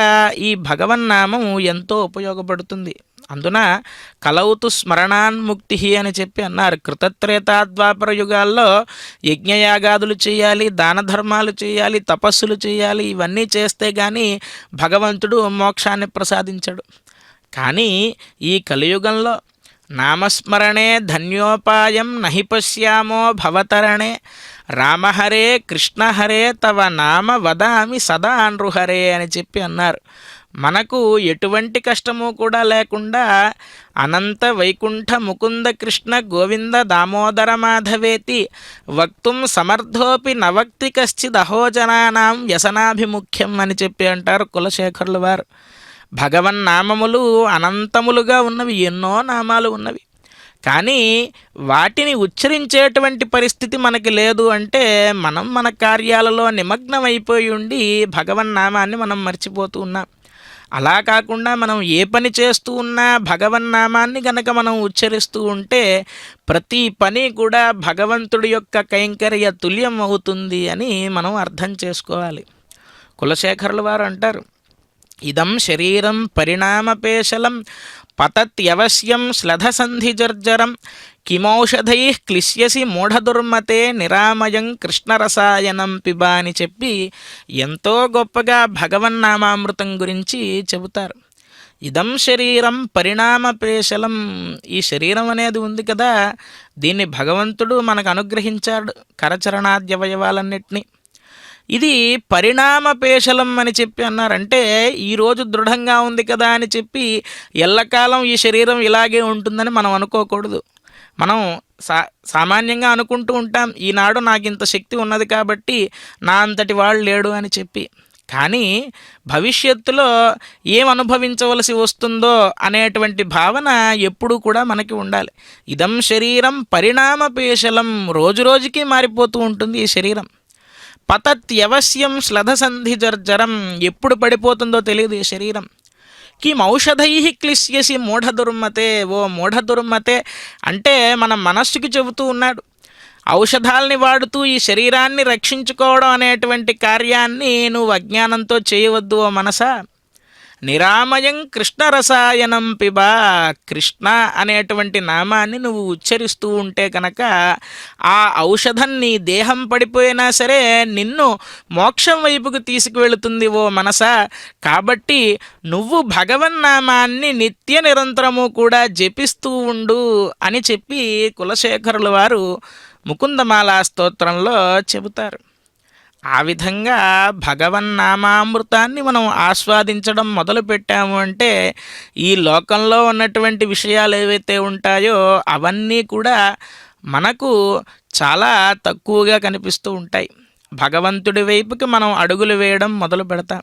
ఈ భగవన్నామం ఎంతో ఉపయోగపడుతుంది. అందున కలౌతు స్మరణాన్ముక్తి అని చెప్పి అన్నారు. కృతత్రేతాద్వాపర యుగాల్లో యజ్ఞయాగాదులు చేయాలి, దాన ధర్మాలు చేయాలి, తపస్సులు చేయాలి. ఇవన్నీ చేస్తే కానీ భగవంతుడు మోక్షాన్ని ప్రసాదించడు. కానీ ఈ కలియుగంలో నామస్మరణే ధన్యోపాయం నహి పశ్యామో భవతరణే రామహరే కృష్ణహరే తవ నామ వదామి సదా నృహరే అని చెప్పి అన్నారు. మనకు ఎటువంటి కష్టము కూడా లేకుండా అనంత వైకుంఠ ముకుంద కృష్ణ గోవింద దామోదర మాధవేతి వక్తుం సమర్థోపి నవక్తి కశ్చిద్ అహోజనానాం వ్యసనాభిముఖ్యం అని చెప్పి అంటారు కులశేఖరుల వారు. భగవన్నామములు అనంతములుగా ఉన్నవి, ఎన్నో నామాలు ఉన్నవి. కానీ వాటిని ఉచ్చరించేటువంటి పరిస్థితి మనకి లేదు. అంటే మనం మన కార్యాలలో నిమగ్నమైపోయి ఉండి భగవన్నామాన్ని మనం మర్చిపోతూ ఉన్నాం. అలా కాకుండా మనం ఏ పని చేస్తూ ఉన్నా భగవన్నామాన్ని గనక మనం ఉచ్చరిస్తూ ఉంటే ప్రతి పని కూడా భగవంతుడి యొక్క కైంకర్య తుల్యం అవుతుంది అని మనం అర్థం చేసుకోవాలి. కులశేఖరుల వారు అంటారు, ఇదం శరీరం పరిణామపేశలం పతత్యవశ్యం శ్లథసంధిజర్జరం కిమౌషధై క్లిశ్యసి మూఢదుర్మతే నిరామయం కృష్ణరసాయనం పిబ అని చెప్పి ఎంతో గొప్పగా భగవన్నామామృతం గురించి చెబుతారు. ఇదం శరీరం పరిణామపేశలం, ఈ శరీరం అనేది ఉంది కదా, దీన్ని భగవంతుడు మనకు అనుగ్రహించాడు, కరచరణాద్యవయవాలన్నిటినీ. ఇది పరిణామపేశలం అని చెప్పి అన్నారంటే ఈరోజు దృఢంగా ఉంది కదా అని చెప్పి ఎల్లకాలం ఈ శరీరం ఇలాగే ఉంటుందని మనం అనుకోకూడదు. మనం సామాన్యంగా అనుకుంటూ ఉంటాం, ఈనాడు నాకు ఇంత శక్తి ఉన్నది కాబట్టి నా అంతటి వాడు లేడు అని చెప్పి. కానీ భవిష్యత్తులో ఏం అనుభవించవలసి వస్తుందో అనేటువంటి భావన ఎప్పుడూ కూడా మనకి ఉండాలి. ఇదం శరీరం పరిణామపేశలం, రోజు రోజుకి మారిపోతూ ఉంటుంది ఈ శరీరం. పతత్యవశ్యం శ్లథసంధిజర్జరం, ఎప్పుడు పడిపోతుందో తెలియదు ఈ శరీరం. కిం ఔషధై క్లిశ్యసి మూఢదుర్మతే, ఓ మూఢదుర్మతే అంటే మన మనస్సుకి చెబుతూ ఉన్నాడు, ఔషధాలని వాడుతూ ఈ శరీరాన్ని రక్షించుకోవడం అనేటువంటి కార్యాన్ని నువ్వు అజ్ఞానంతో చేయవద్దు ఓ మనసా. నిరామయం కృష్ణరసాయనం పిబా. కృష్ణ అనేటువంటి నామాన్ని నువ్వు ఉచ్చరిస్తూ ఉంటే కనుక ఆ ఔషధం నీ దేహం పడిపోయినా సరే నిన్ను మోక్షం వైపుకు తీసుకువెళుతుంది ఓ మనసా. కాబట్టి నువ్వు భగవన్నామాన్ని నిత్య నిరంతరము కూడా జపిస్తూ ఉండు అని చెప్పి కులశేఖరుల వారు ముకుందమాలా స్తోత్రంలో చెబుతారు. ఆ విధంగా భగవన్నామామృతాన్ని మనం ఆస్వాదించడం మొదలు పెట్టాము అంటే ఈ లోకంలో ఉన్నటువంటి విషయాలు ఏవైతే ఉంటాయో అవన్నీ కూడా మనకు చాలా తక్కువగా కనిపిస్తూ ఉంటాయి. భగవంతుడి వైపుకి మనం అడుగులు వేయడం మొదలు పెడతాం.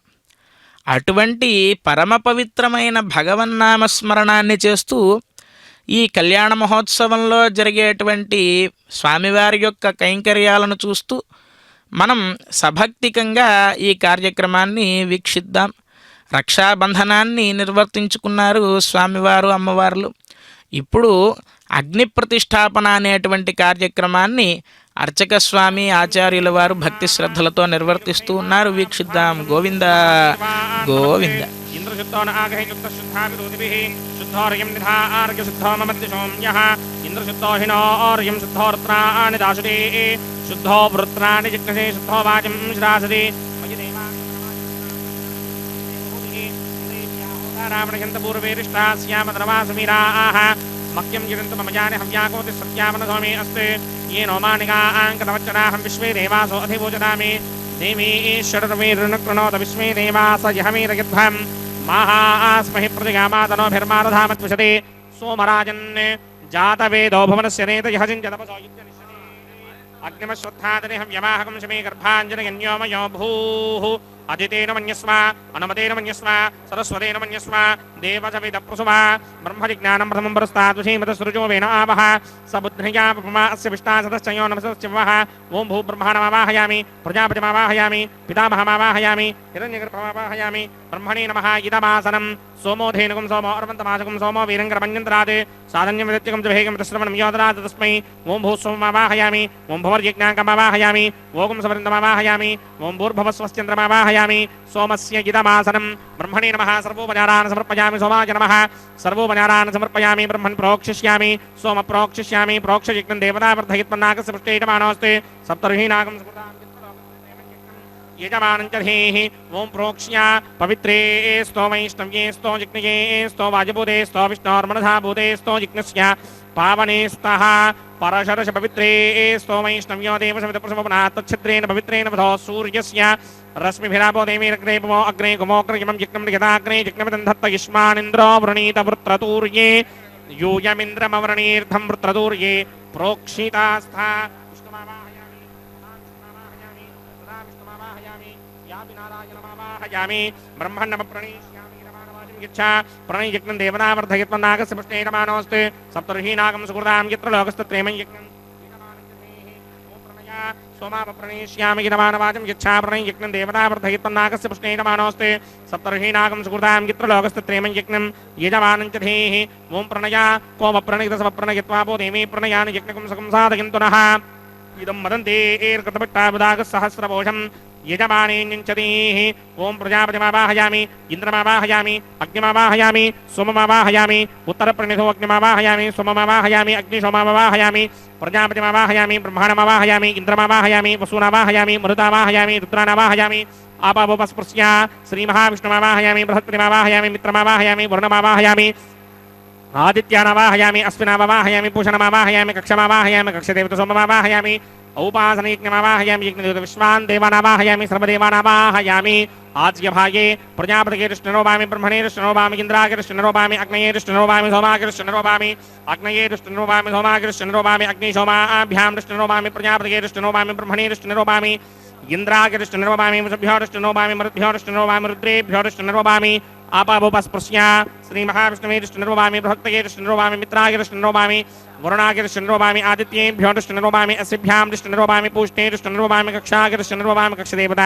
అటువంటి పరమ పవిత్రమైన భగవన్నామస్మరణాన్ని చేస్తూ ఈ కళ్యాణ మహోత్సవంలో జరిగేటువంటి స్వామివారి యొక్క కైంకర్యాలను చూస్తూ మనం సభక్తికంగా ఈ కార్యక్రమాన్ని వీక్షిద్దాం. రక్షాబంధనాన్ని నిర్వర్తించుకున్నారు స్వామివారు అమ్మవార్లు. ఇప్పుడు అగ్ని ప్రతిష్టాపన అనేటువంటి కార్యక్రమాన్ని అర్చక స్వామి ఆచార్యుల వారు భక్తి శ్రద్ధలతో నిర్వర్తిస్తూ ఉన్నారు. వీక్షిద్దాం. గోవింద గోవింద. ఇంద్రశుద్ధో నాగహేయుక్త శుద్ధాభిరోధిభిః శుద్ధోర్యం నిధార్య శుద్ధో మమద్య సోమ్యః ఇంద్రశుద్ధో హినోర్యం శుద్ధోర్త్రాణి దాశుదే శుద్ధో వృత్రాణి జిజ్ఞసే శుద్ధో వాచం శ్రాసదే రావణయంత పూర్వేరిష్టాస్యామద్రవాసమీరాః మక్యం జిరంత మమ జాని హవ్యాకోతి సత్యామనధోమే అస్తే ఏ నోమానికాంకనవచ్చనాహం విశ్వే దేవాసో అధివోచనామి దేవీ ఈశ్వరమీరుణకృణోత విశ్వే దేవాస యహమీరయధ్వం మహాస్మహి ప్రతిగామాతనోభిర్మారధామత్విషతే సోమరాజన్ జాతవేదో భువనస్య నేత యహజించతపసో అగ్నిమశ్వత్థాదనిహం యమాహకం శమే గర్భాంజనయన్యోమయో భూః అదితేన మన్యస్వ అనుమతేన మన్యస్వ సరస్వతేన మన్యస్వ దేవసవిద ప్రసువ బ్రహ్మజిజ్ఞానం ప్రథమం పరస్తాదుషీమతసృజో వేణ ఆవహ సబుద్ధ్రియా పమా అస్య విష్టాసతశ్చయో నమసశ్చవః ఓం భూ బ్రహ్మాణమావాహయామి ప్రజాపతిమావాహయామి పితామహమావాహయామి హిరణ్యగర్భమావాహయామి బ్రహ్మణే నమః ఇదమాసనం సోమో ధేనుకం సోమో అర్వంతమాసకం సోమో వీరంగరమన్యంతరాత్ సాధన్యం విదత్యకం చ భేగం తశ్రవణం యోదరాత్ తస్మై ఓం భూ సోమమావాహయామి ఓం భువర్యజ్ఞాంకమావాహయామి ఓం సవరిందమావాహయామి ఓం భూర్భువస్వశ్చంద్రమావాహయామి సోమస్య ఇదమాసనం బ్రహ్మణే నమః సర్వోపచారాన్ సమర్పయామి సోమాయ నమః సర్వోపచారాన్ సమర్పయామి బ్రహ్మన్ ప్రోక్షిష్యామి సోమ ప్రోక్షిష్యామి ప్రోక్షయజ్ఞం దేవతావర్ధయిత్వన్నాకస్య పృష్టేయమానోస్తే సప్తర్హీనాగం యజమానంచధేః ఓం ప్రోక్ష్య పవిత్రే स्तो వైష్ణవ్యే स्तो జిగ్నయే स्तो వాజభూతే स्तो విష్ణోర్మనధాభూతే स्तो జిగ్నస్య పావనే స్తః పరశరశ పవిత్రే स्तो వైష్ణవ్యో దేవసవితప్రసవనాత్తచ్ఛద్రేణ పవిత్రేణ వధో సూర్యస్య రశ్మిభిరాపో దేవీరగ్రేపమో అగ్రే గుమోగ్రయమం జిగ్నం యదాగ్రే జిగ్నమిదంధత్త యుష్మానింద్రో వృణీత వృత్రతూర్యే యూయమింద్రమవృణీర్ధం వృత్రతూర్యే ప్రోక్షితాస్థా బ్రహ్మణమ ప్రణీష్యామి నమానవాచం గిచ్చా ప్రణయజ్ఞం దేవతావర్ధయత్వం నాగస్య పుష్ణేయమానోస్తే సప్తర్హీనాగం సుకృతాం యత్ర లోకస్తత్రేమం యజ్ఞం ఓం ప్రణయ సోమాప ప్రణీష్యామి నమానవాచం గిచ్చా ప్రణయజ్ఞం దేవతావర్ధయత్వం నాగస్య పుష్ణేయమానోస్తే సప్తర్హీనాగం సుకృతాం యత్ర లోకస్తత్రేమం యజ్ఞం యజమానంచ ధేః ఓం ప్రణయ కోమ ప్రణయిత సమ ప్రణయత్వాపో దేవీ ప్రణయాని యజ్ఞకం సకం సాధయంతునః ఇదం మదంతే ఏర్కృతపట్టాబుదాగసహస్రభోషం యజమానేన్యంచదీః ఓం ప్రజాపతిమావాహయామి ఇంద్రమావాహయామి అగ్నిమావాహయామి సోమమావాహయామి ఉత్తరప్రణిధో అగ్నిమావాహయామి సోమమావాహయామి అగ్నిశోమమావాహయామి ప్రజాపతిమావాహయామి బ్రహ్మాణమావాహయామి ఇంద్రమావాహయామి వసూనావాహయామి మరుతావాహయామి రుద్రానావాహయామి ఆపాపోపస్పృశ్య శ్రీమహావిష్ణుమావాహయామి బృహస్పతిమావాహయామి మిత్రమావాహయామి వరుణమావాహయామి ఆదిత్యానవాహయామి అశ్వినావాహయామి పూషణమావాహయామి కక్షమావాహయామి కక్షదేవత సోమమావాహయామి ఔపాసనయజ్ఞమావాహయామి యజ్ఞదేవత విశ్వాన్ దేవానావాహయామి సర్వదేవానావాహయామి ఆజ్యభాగే ప్రజాపతికేరుష్ణరోపామి బ్రహ్మణేరుష్ణరోపామి ఇంద్రాగిరుష్ణరోపామి అగ్నయేరుష్ణరోపామి సోమాగిరుష్ణరోపామి అగ్నయేరుష్ణరోపామి సోమాగిరుష్ణరోపామి అగ్నిశోమాభ్యాం రుష్ణరోపామి ప్రజాపతికేరుష్ణరోపామి బ్రహ్మణేరుష్ణరోపామి ఇంద్రాగిరుష్ణరోపామి వసుభ్యోరుష్ణరోపామి మరుద్భ్యోరుష్ణరోపామి రుద్రేభ్యోరుష్ణరోపామి ఆపాపోపస్పృశ్య శ్రీమహావిష్ణువేరుష్ణరోపామి బృహత్తయేరుష్ణరోపామి మిత్రాగిరుష్ణరోపామి వరుణాగిరుష్ణరోపామి ఆదిత్యేభ్యోరుష్ణరోపామి అసిభ్యాం రుష్ణరోపామి పూష్ణేరుష్ణరోపామి కక్షాగిరుష్ణరోపామి కక్షదేవత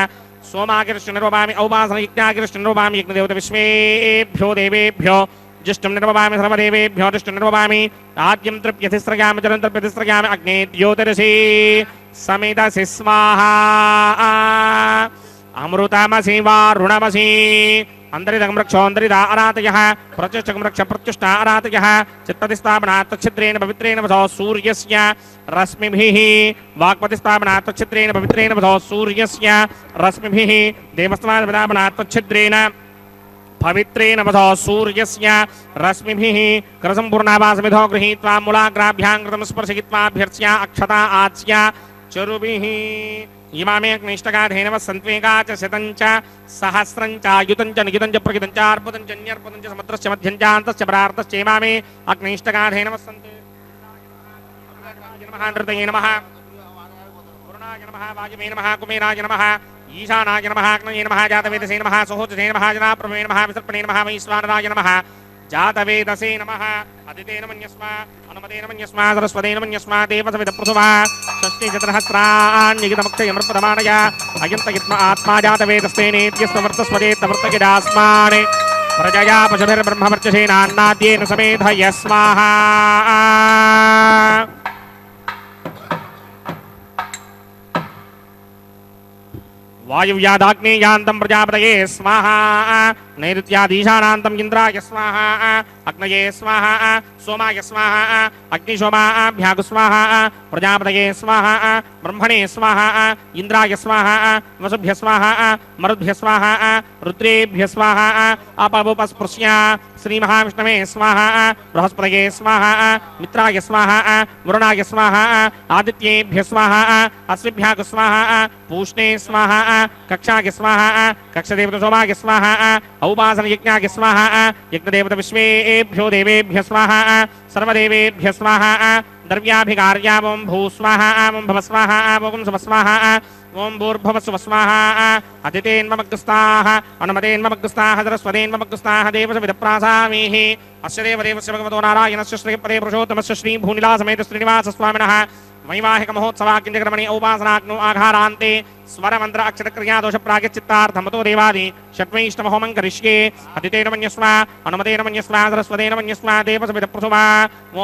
సోమాగిరుష్ణరోపామి ఔపాసనయజ్ఞాగిరుష్ణరోపామి యజ్ఞదేవత విశ్వేభ్యో దేవేభ్యో జ్యేష్ఠం నిర్వపామి సర్వదేవేభ్యో దుష్ణర్వపామి ఆద్యం తృప్యతిస్రయామి జలం తృప్యతిస్రయామి అగ్నే ద్యోతిరసి సమిదసి స్వాహా అమృతమసి వారుణమసి अंतरिदं रक्षोऽन्तरिदा अरातयः प्रत्युष्टकं रक्ष प्रत्युष्टा अरातयः चित्पतिस्थापनात् तच्छिद्रेण पवित्रेण वधो सूर्यस्य रश्मिभिः वाक्पतिस्थापनात् तच्छिद्रेण पवित्रेण वधो सूर्यस्य रश्मिभिः देवस्तापनात् तच्छिद्रेण पवित्रेण वधो सूर्यस्य रश्मिभिः करसम्पूर्णावासमिधो गृहीत्वा मूलाग्राभ्यां कृतं स्पर्शयित्वाभ्यर्च्या अक्षता आच्य चरुभिः इमामे अग्निष्टकाधेनव सन्त्वेका च शतं च सहस्रं च युतं च नियुतं च प्रयुतं च अर्पुतं च न्यर्पुतं च समुद्रस्य मध्यं च अन्तश्च परार्तश्च इमामे अग्निष्टकाधेनव सन्ति नमः नृतये नमः वरुणाय नमः वायुवे नमः कुमेराय नमः ईशानाय नमः अग्नये नमः जातवेदसे नमः सहोदसे नमः जनाप्रभवे नमः विसर्पणे नमः वैश्वानराय नमः जातवेदसे नमः अदितेन मन्यस्मा अनुमतेन मन्यस्मा सरस्वतेन मन्यस्मा देवसविदप्रथुवा षष्टिचतुरहस्राण्यगितमक्षयमर्पदमानय अयन्तयित्म आत्मा जातवेदस्तेनेत्यस्ववर्तस्वदेतवर्तकिदास्मान् प्रजया पशुभिर्ब्रह्मवर्चसेनान्नाद्येन समेधय स्वाहा वायुव्यादाग्नेयान्तं प्रजापतये स्वाहा नैऋत्यादीशानान्तं इन्द्राय स्वाहा अग्नये स्वाहा सोमाय स्वाहा अग्निशोमाभ्यागु स्वाहा प्रजापतये स्वाहा ब्रह्मणे स्वाहा इन्द्राय स्वाहा वसुभ्य स्वाहा मरुद्भ्य स्वाहा रुद्रेभ्य स्वाहा अपवुपस्पृश्य श्रीमहाविष्णवे स्वाहा बृहस्पतये स्वाहा मित्राय स्वाहा वरुणाय स्वाहा आदित्येभ्य स्वाहा अश्विभ्यागु स्वाहा पूष्णे स्वाहा कक्षाय स्वाहा कक्षदेवतसोमाय स्वाहा औपासनयज्ञाय स्वाहा यज्ञदेवतविश्वेभ्यो देवेभ्य स्वाहा सर्वदेवेभ्य स्वाहा द्रव्याभिकार्या ओं भू स्वाहा ओं भव स्वाहा ओं सुव स्वाहा ओं भूर्भुवस्सुव स्वाहा अदितेन्मग्गस्ताः अनुमतेन्मग्गस्ताः सरस्वतेन्मग्गस्ताः देवसविदप्रासामीः अस्य देवदेवस्य भगवतो नारायणस्य श्रीपदे पुरुषोत्तमस्य श्रीभूनिलासमेत श्रीनिवासस्वामिनः वैवाहिक महोत्सवा किञ्चक्रमणि औपासनाग्नो आघारान्ते स्वरमन्त्र अक्षरक्रिया दोष प्रागचित्तार्थमतो देवादि षट्वैष्णवहोमं करिष्ये अदितेन मन्यस्वा अनुमतेन मन्यस्वा सरस्वतेन मन्यस्वा देवसविदप्रथुवा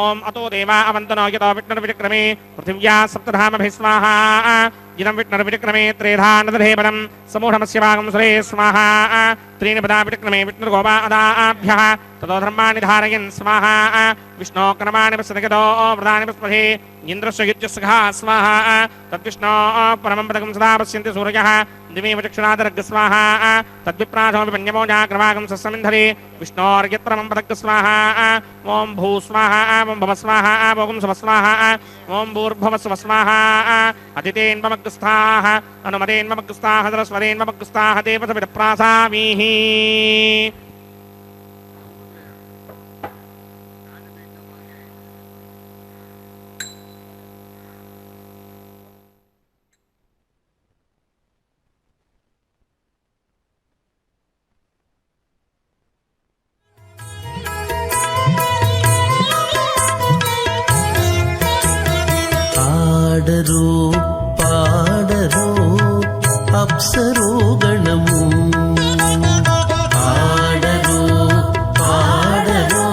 ओम अतो देवा अवन्तनो यतो विष्णुर्विक्रमे पृथिव्या सप्तधामभिः स्वाहा इदं विष्णुर्विक्रमे त्रेधानदधेवनं समूढमस्य भागं सुरे स्वाहा त्रीणि पदा विक्रमे विष्णुर्गोपा अदाभ्यः ततो धर्माणि धारयन् स्वाहा विष्णो कर्माणि पश्यतो व्रतानि पस्महे इन्द्रस्य युज्यस्सखा स्वाहा तद्विष्णो परमं पदकं सदा पश्यन्ति सूर्यः दिवे चक्षुणादरग् स्वाहा तद्विप्रासो विपन्यमो जाग्रवागं सस्समिन्धरे विष्णोर्यत्परमं पदग् स्वाहा ओं भू स्वाहा ओं भव स्वाहा ओं सुव स्वाहा ओं भूर्भुवस्सुव स्वाहा अदितेन्मग्गस्ताः अनुमतेन्मग्गस्ताः सरस्वतेन्मग्गस्ताः देवसविदप्रासामीः పాడరు పాడరు అప్సరో గణము పాడరు పాడరు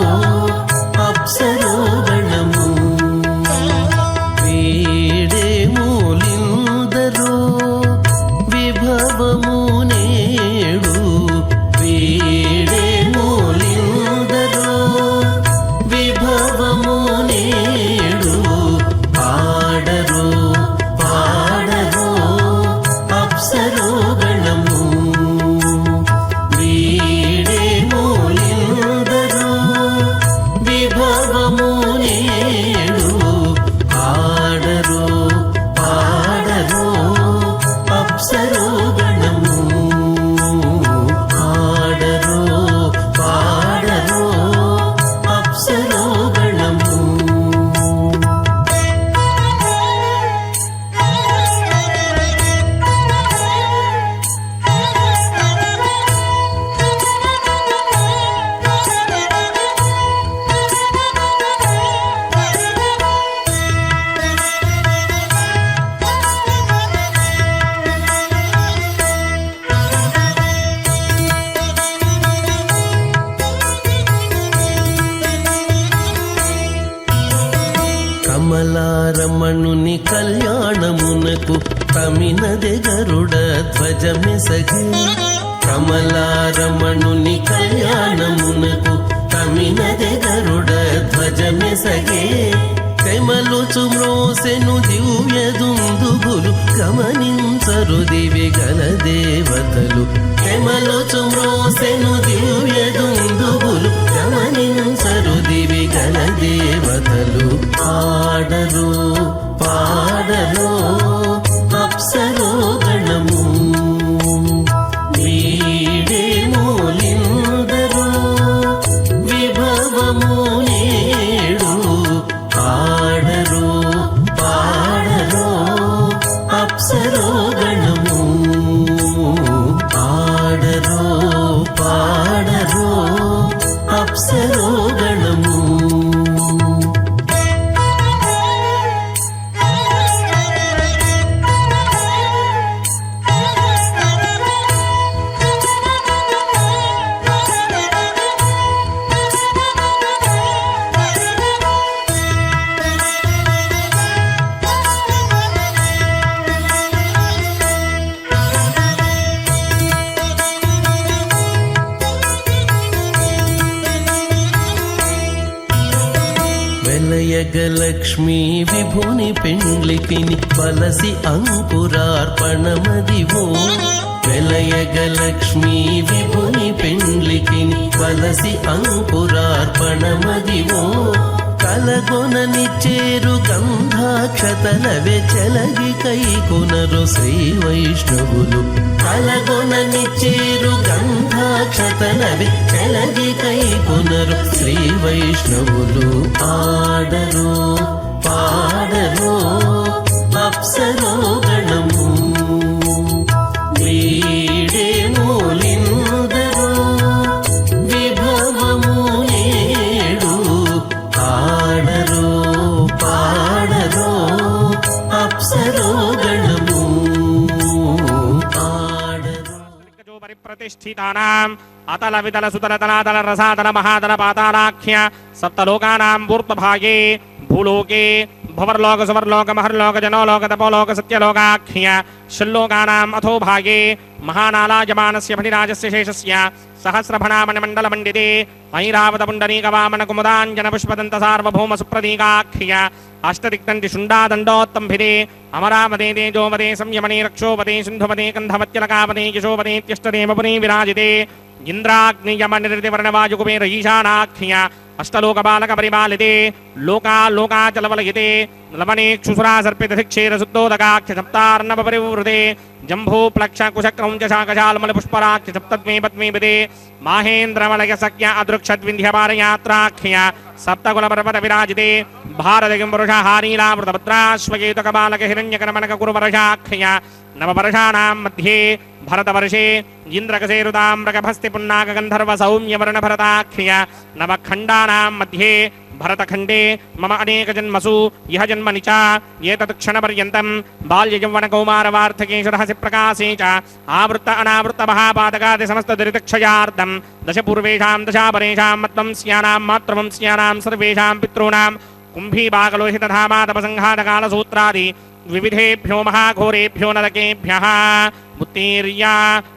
అప్సరో గణము వీడే మూలిందరో విభవము నేడు వీడే మూలిందరో విభవము నేడు పాడరు పాడరు అప్సరో గణము వీడే మూలిందరో విభవము నేడు పాడరు పాడరు అప్సరో గణము పాడరు పాడరు అప్సరో గణము కమలారమణుని కళ్యాణమునకు తమినదె గరుడ ధ్వజమెసగి కమలారమణుని కళ్యాణమునకు తమినదె గరుడ ధ్వజమెసగే కమలుచు మ్రోసెను దివ్య దుందుగులు గమనించరు దివి గల దేవతలు కమలుచు మ్రోసెను దివ్య దుందుగులు గమనించరు దివి గల దేవతలు ఆడరు పాడరు అప్సరో గణము వీడే మూలిందరు విభవము నేడు ఆడరు పాడరు అప్సరో గణము ఆడరు పాడరు అప్సరో గణము వెలయగలక్ష్మీ విభుని పెండ్లికిని వలసి అంకురార్పణమదివో వెలయగలక్ష్మీ విభుని పెండ్లికిని వలసి అంకురార్పణమదివో కలగొనని చేరు గంధాక్షతలవే చెలగి కైకొనరు శ్రీ వైష్ణవులు కలగొనని చేరు గంధాక్షతలవే చెలగి కైకొనరు శ్రీ వైష్ణవులు ఆడరు పాడరు అప్సరో గణము వీడే మూలిందరు విభవము నేడు ఆడరు పాడరు అప్సరో గణము ఆడరు పరిప్రతిష్ఠితానాం అతల వితల సుతల తలాతల రసాతల మహాతల పాతాళాఖ్య సప్తలోకానాం పూర్వభాగే భూలోకే భవర్లోక సువర్లోక మహర్లోక జనోలోక తపోలోక సత్యలోకాఖ్య షల్లోకానాం అథో భాగే మహానాలాయమానస్య ఫణిరాజస్య శేషస్య సహస్రఫణామణిమండల మండితే ఐరావత పుండరీక వామన కుముదాంజన పుష్పదంత సార్వభౌమ సుప్రదీకాఖ్య అష్టదిక్తంటి శుండాదండోత్తంభిదే అమరావతే తేజోవదే సంయమనే రక్షోవదే సింధువదే కంధవత్యలకావదే యశోవదే త్యష్టదేవపునే విరాజితే ఇంద్రాగ్నియమ నిర్దివర్ణవాయుకుబేర ఈశానాఖ్య అష్టలోకబాలక పరిపాలితే లోకాలోకాచలవలయితే లవణేక్షుసురా సర్పితక్షేర శుద్ధోదకాఖ్య సప్తార్ణవ పరివృతే జంభూ ప్లక్ష కుశక్రౌంచ శాకశాల్మల పుష్పరాఖ్య సప్తద్మే పద్మీపదే మాహేంద్రమలయ సఖ్య అదృక్షద్వింధ్యపారయాత్రాఖ్య సప్తకుల పర్వత విరాజితే భారతగిం పురుష హారీలామృతభద్రాశ్వకేతుకబాలక హిరణ్యకరమణక కురువర్షాఖ్య నవవర్షాణాం మధ్యే భరతవర్షే ఇంద్రకసేరుతామ్రకభస్తి పున్నాక గంధర్వ సౌమ్యవర్ణ భరతాఖ్య నవఖండానాం మధ్యే భరతఖండే మమ అనేక జన్మసు ఇహ జన్మని చ ఏతత్ క్షణపర్యంతం బాల్యయౌవన కౌమారవార్ధకేషు రహసి ప్రకాశే చ ఆవృత్త అనావృత్త మహాపాతకాది సమస్త దురితక్షయార్థం దశ పూర్వేషాం దశాపరేషాం మత్వంస్యానాం మాతృవంస్యానాం సర్వేషాం పితॄణాం కుంభీబాగలోహితధామాతపసంఘాతకాలసూత్రాది వివిధేభ్యో మహాఘోరేభ్యో నరకేభ్యః ఉత్తీర్య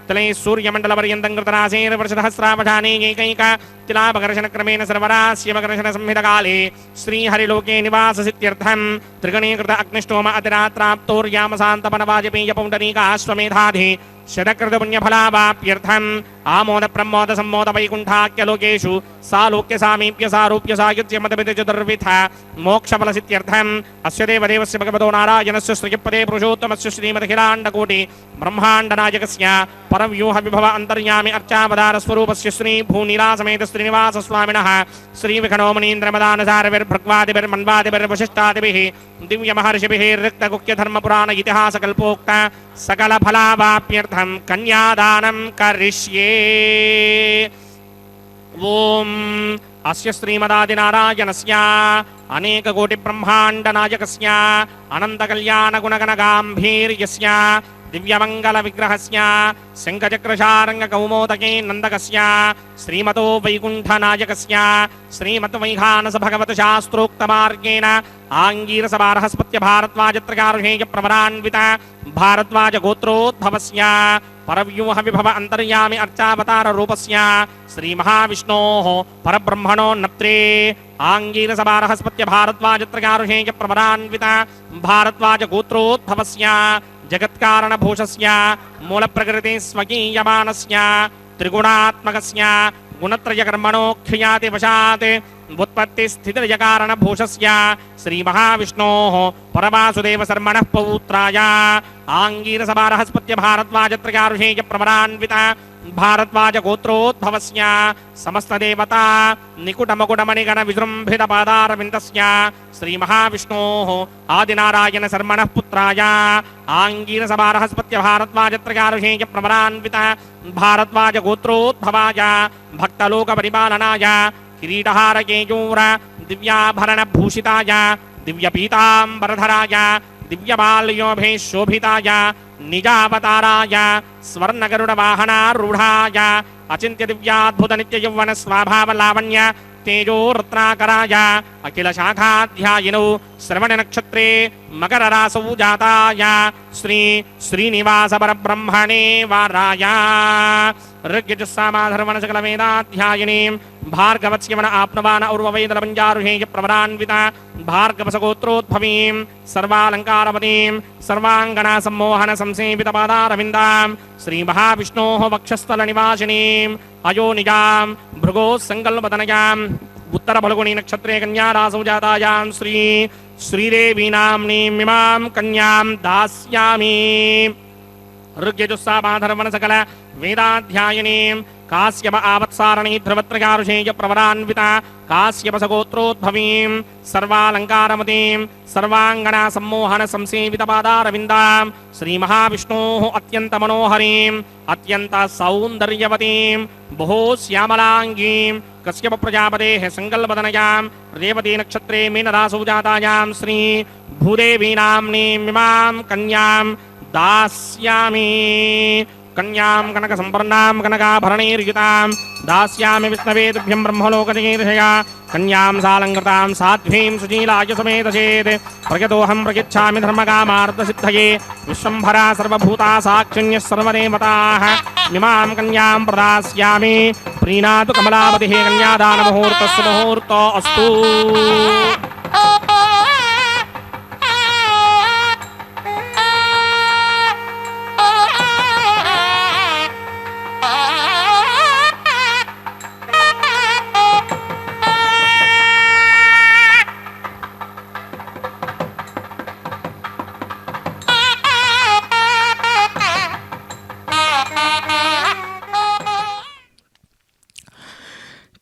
తలై సూర్యమండలపర్యంతం కృతనాసేర్వర్షసహస్రావధానే ఏకైక తిలాపకర్షణక్రమేణ సర్వరాస్యవకర్షణ సంహితకాలే శ్రీహరిలోకే నివాససిత్యర్థం త్రిగణీకృత అగ్నిష్టోమ అతిరాత్రాప్తోర్యామశాంతపనవాజపేయ పౌండరీకాశ్వమేధాధి శతకృతపుణ్యఫలావాప్యర్థం ఆమోద ప్రమోద సమ్మోద వైకుంఠాఖ్యలోకేషు సాలోక్య సామీప్య సారూప్య సాయుధ్య మతమిత చతుర్విధ మోక్షఫలసిత్యర్థం అస్య దేవదేవస్య భగవతో నారాయణస్య శ్రీపదే పురుషోత్తమస్య శ్రీమదఖిలాండకోటి బ్రహ్మాండనాయకస్య పరవ్యూహ విభవ అంతర్యామి అర్చావతార స్వరూపస్య శ్రీ భూనిలాసమేత శ్రీనివాస స్వామినః శ్రీ విఘ్నోమనీంద్రమదానసారవిర్భృగ్వాదిభిర్వశిష్టాదిభిః దివ్య మహర్షిభిः రిక్తగుఖ్య ధర్మ పురాణ ఇతిహాస కల్పోక్త సకల ఫలావాప్యర్థం కన్యాదానం కరిష్యే. ఓం అస్య శ్రీమదాదినారాయణస్య అనేక కోటి బ్రహ్మాండ నాయకస్య అనంత కళ్యాణ గుణగణ గాంభీర్యస్య దివ్యమంగళ విగ్రహస్య శంఖచక్రశారంగ కౌమోదకే నందకస్య శ్రీమతో వైకుంఠనాయకస్య శ్రీమత్ వైఖానస భగవత శాస్త్రోక్త మార్గేణ ఆంగీరస బృహస్పత్య భారద్వాజత్రకారుషేయ ప్రవరాన్విత భారద్వాజ గోత్రోద్భవస్య పరవ్యూహ విభవ అంతర్యామి అర్చావతార రూపస్య శ్రీ మహావిష్ణోః పరబ్రహ్మణో నప్త్రే ఆంగీరస బృహస్పత్య భారద్వాజత్రకారుషేయ ప్రవరాన్విత భారద్వాజ గోత్రోద్భవస్య జగత్కారణభూషస్య మూలప్రకృతి స్వకీయమానస్య త్రిగుణాత్మకస్య గుణత్రయకర్మణో క్షయాతి వశాత్ ఉత్పత్తి స్థితిలయకారణభూషస్య శ్రీ మహావిష్ణోః పరమాసుదేవ శర్మణః పౌత్రాయ ఆంగీరస బృహస్పత్య భారద్వాజత్రకారుషేయ ప్రవరాన్విత భారద్వాజ గోత్రోద్భవస్య సమస్తదేవతా నికుటమకుటమణిగణ విజృంభిత పాదారవిందస్య శ్రీ మహావిష్ణోః ఆదినారాయణ శర్మణః పుత్రాయ ఆంగీరస బృహస్పత్య భారద్వాజత్రకారుషేయ ప్రవరాన్విత భారద్వాజ గోత్రోద్భవాయ భక్తలోక పరిపాలనాయ కిరీటహార కేయూర దివ్యాభరణ భూషితాయ దివ్యపీతాంబరధరాయ దివ్యమాల్యోభే శోభితాయ నిజావతారాయ స్వర్ణగరుడ వాహనారూఢాయ అచింత్య దివ్యాద్భుత నిత్య యౌవన స్వభావ లావణ్య తేజో రత్నాకరాయ అఖిల శాఖాధ్యాయినౌ శ్రవణ నక్షత్రే మకర రాసౌ జాతాయ శ్రీ శ్రీనివాస పరబ్రహ్మణే వారాయ ఋగ్యజుస్సామాధర్వణ సకల వేదాధ్యాయినీం భార్గవస్యవన ఆప్నవాన ఔర్వవేదలపంచారుహేయ ప్రవరాన్విత భార్గవసగోత్రోద్భవీం సర్వాలంకారవతీం సర్వాంగనా సమ్మోహన సంసేవిత పాదారవిందాం శ్రీ మహావిష్ణోః వక్షస్థల నివాసినీం అయోనిజాం భృగో సంకల్పతనయాం ఉత్తర ఫల్గుణి నక్షత్రే కన్యారాసౌ జాతాయాం శ్రీ శ్రీదేవీ నామ్నీం ఇమాం కన్యాం దాస్యామి ఋగ్యజుస్సామాధర్వణ సకల వేదాధ్యాయినీం కాశ్యప ఆవత్సారణీ ధ్రువత్రకారుషేయ ప్రవరాన్విత కాశ్యపసగోత్రోద్భవీం సర్వాలంకారమతీం సర్వాంగనా సమ్మోహన సంసేవిత పాదారవిందాం శ్రీ మహావిష్ణోః అత్యంత మనోహరీం అత్యంత సౌందర్యవతీం బహో శ్యామలాంగీం కశ్యప ప్రజాపతేః సంకల్పతనయాం రేవతీ నక్షత్రే మీనరాసౌ జాతాయాం శ్రీ భూదేవీ నామ్నీం ఇమాం కన్యాం దాస్యామి కన్యాం కనక సంపర్ణాం కనకాభరణైర్యుతాం దాస్యామి విష్ణవే తుభ్యం బ్రహ్మలోకజగీర్షయా కన్యాం సాలంకృతాం సాధ్వీం సుశీలాయ సమేతచేత్ ప్రయతోహం ప్రయచ్ఛామి ధర్మకామార్థసిద్ధయే విశ్వంభరా సర్వభూతా సాక్షిణ్యः సర్వదేవతాః ఇమాం కన్యాం ప్రదాస్యామి ప్రీణాతు కమలావతిః కన్యాదానముహూర్తస్సు ముహూర్తో అస్తు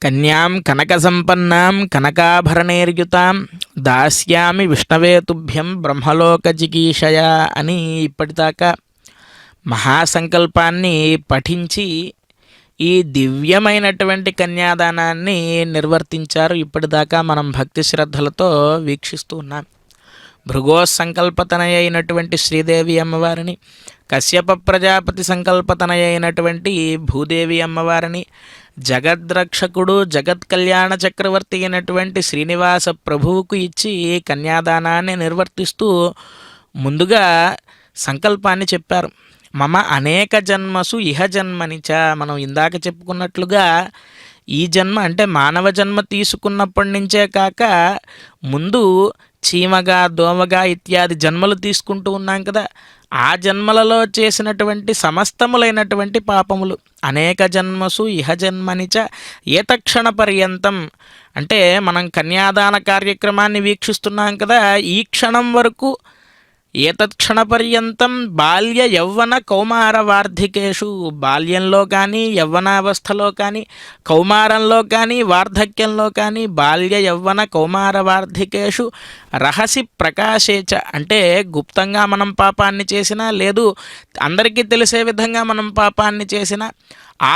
కన్యాం కనక సంపన్నాం కనకాభరణైర్యుతాం దాస్యామి విష్ణవే తుభ్యం బ్రహ్మలోక జిగీషయ అని ఇప్పటిదాకా మహాసంకల్పాన్ని పఠించి ఈ దివ్యమైనటువంటి కన్యాదానాన్ని నిర్వర్తించారు. ఇప్పటిదాకా మనం భక్తి శ్రద్ధలతో వీక్షిస్తూ ఉన్నాం. భృగోసంకల్పతనయ అయినటువంటి శ్రీదేవి అమ్మవారిని, కశ్యప ప్రజాపతి సంకల్పతనయ అయినటువంటి భూదేవి అమ్మవారిని, జగద్రక్షకుడు జగత్ కళ్యాణ చక్రవర్తి అయినటువంటి శ్రీనివాస ప్రభువుకు ఇచ్చి కన్యాదానాన్ని నిర్వర్తిస్తూ ముందుగా సంకల్పాన్ని చెప్పారు. మమ అనేక జన్మసు ఇహ జన్మనిచ. మనం ఇందాక చెప్పుకున్నట్లుగా ఈ జన్మ అంటే మానవ జన్మ తీసుకున్నప్పటి నుంచే కాక ముందు చీమగా దోమగా ఇత్యాది జన్మలు తీసుకుంటూ ఉన్నాం కదా, ఆ జన్మలలో చేసినటువంటి సమస్తములైనటువంటి పాపములు అనేక జన్మసు ఇహ జన్మనిచ ఏతక్షణ పర్యంతం. అంటే మనం కన్యాదాన కార్యక్రమాన్ని వీక్షిస్తున్నాం కదా, ఈ క్షణం వరకు ఏతత్క్షణ పర్యంతం బాల్య యవ్వన కౌమార వార్ధికేషు. బాల్యంలో కానీ యవ్వనావస్థలో కానీ కౌమారంలో కానీ వార్ధక్యంలో కానీ బాల్య యవ్వన కౌమార వార్ధికేషు రహసి ప్రకాశేచ. అంటే గుప్తంగా మనం పాపాన్ని చేసినా లేదు అందరికీ తెలిసే విధంగా మనం పాపాన్ని చేసిన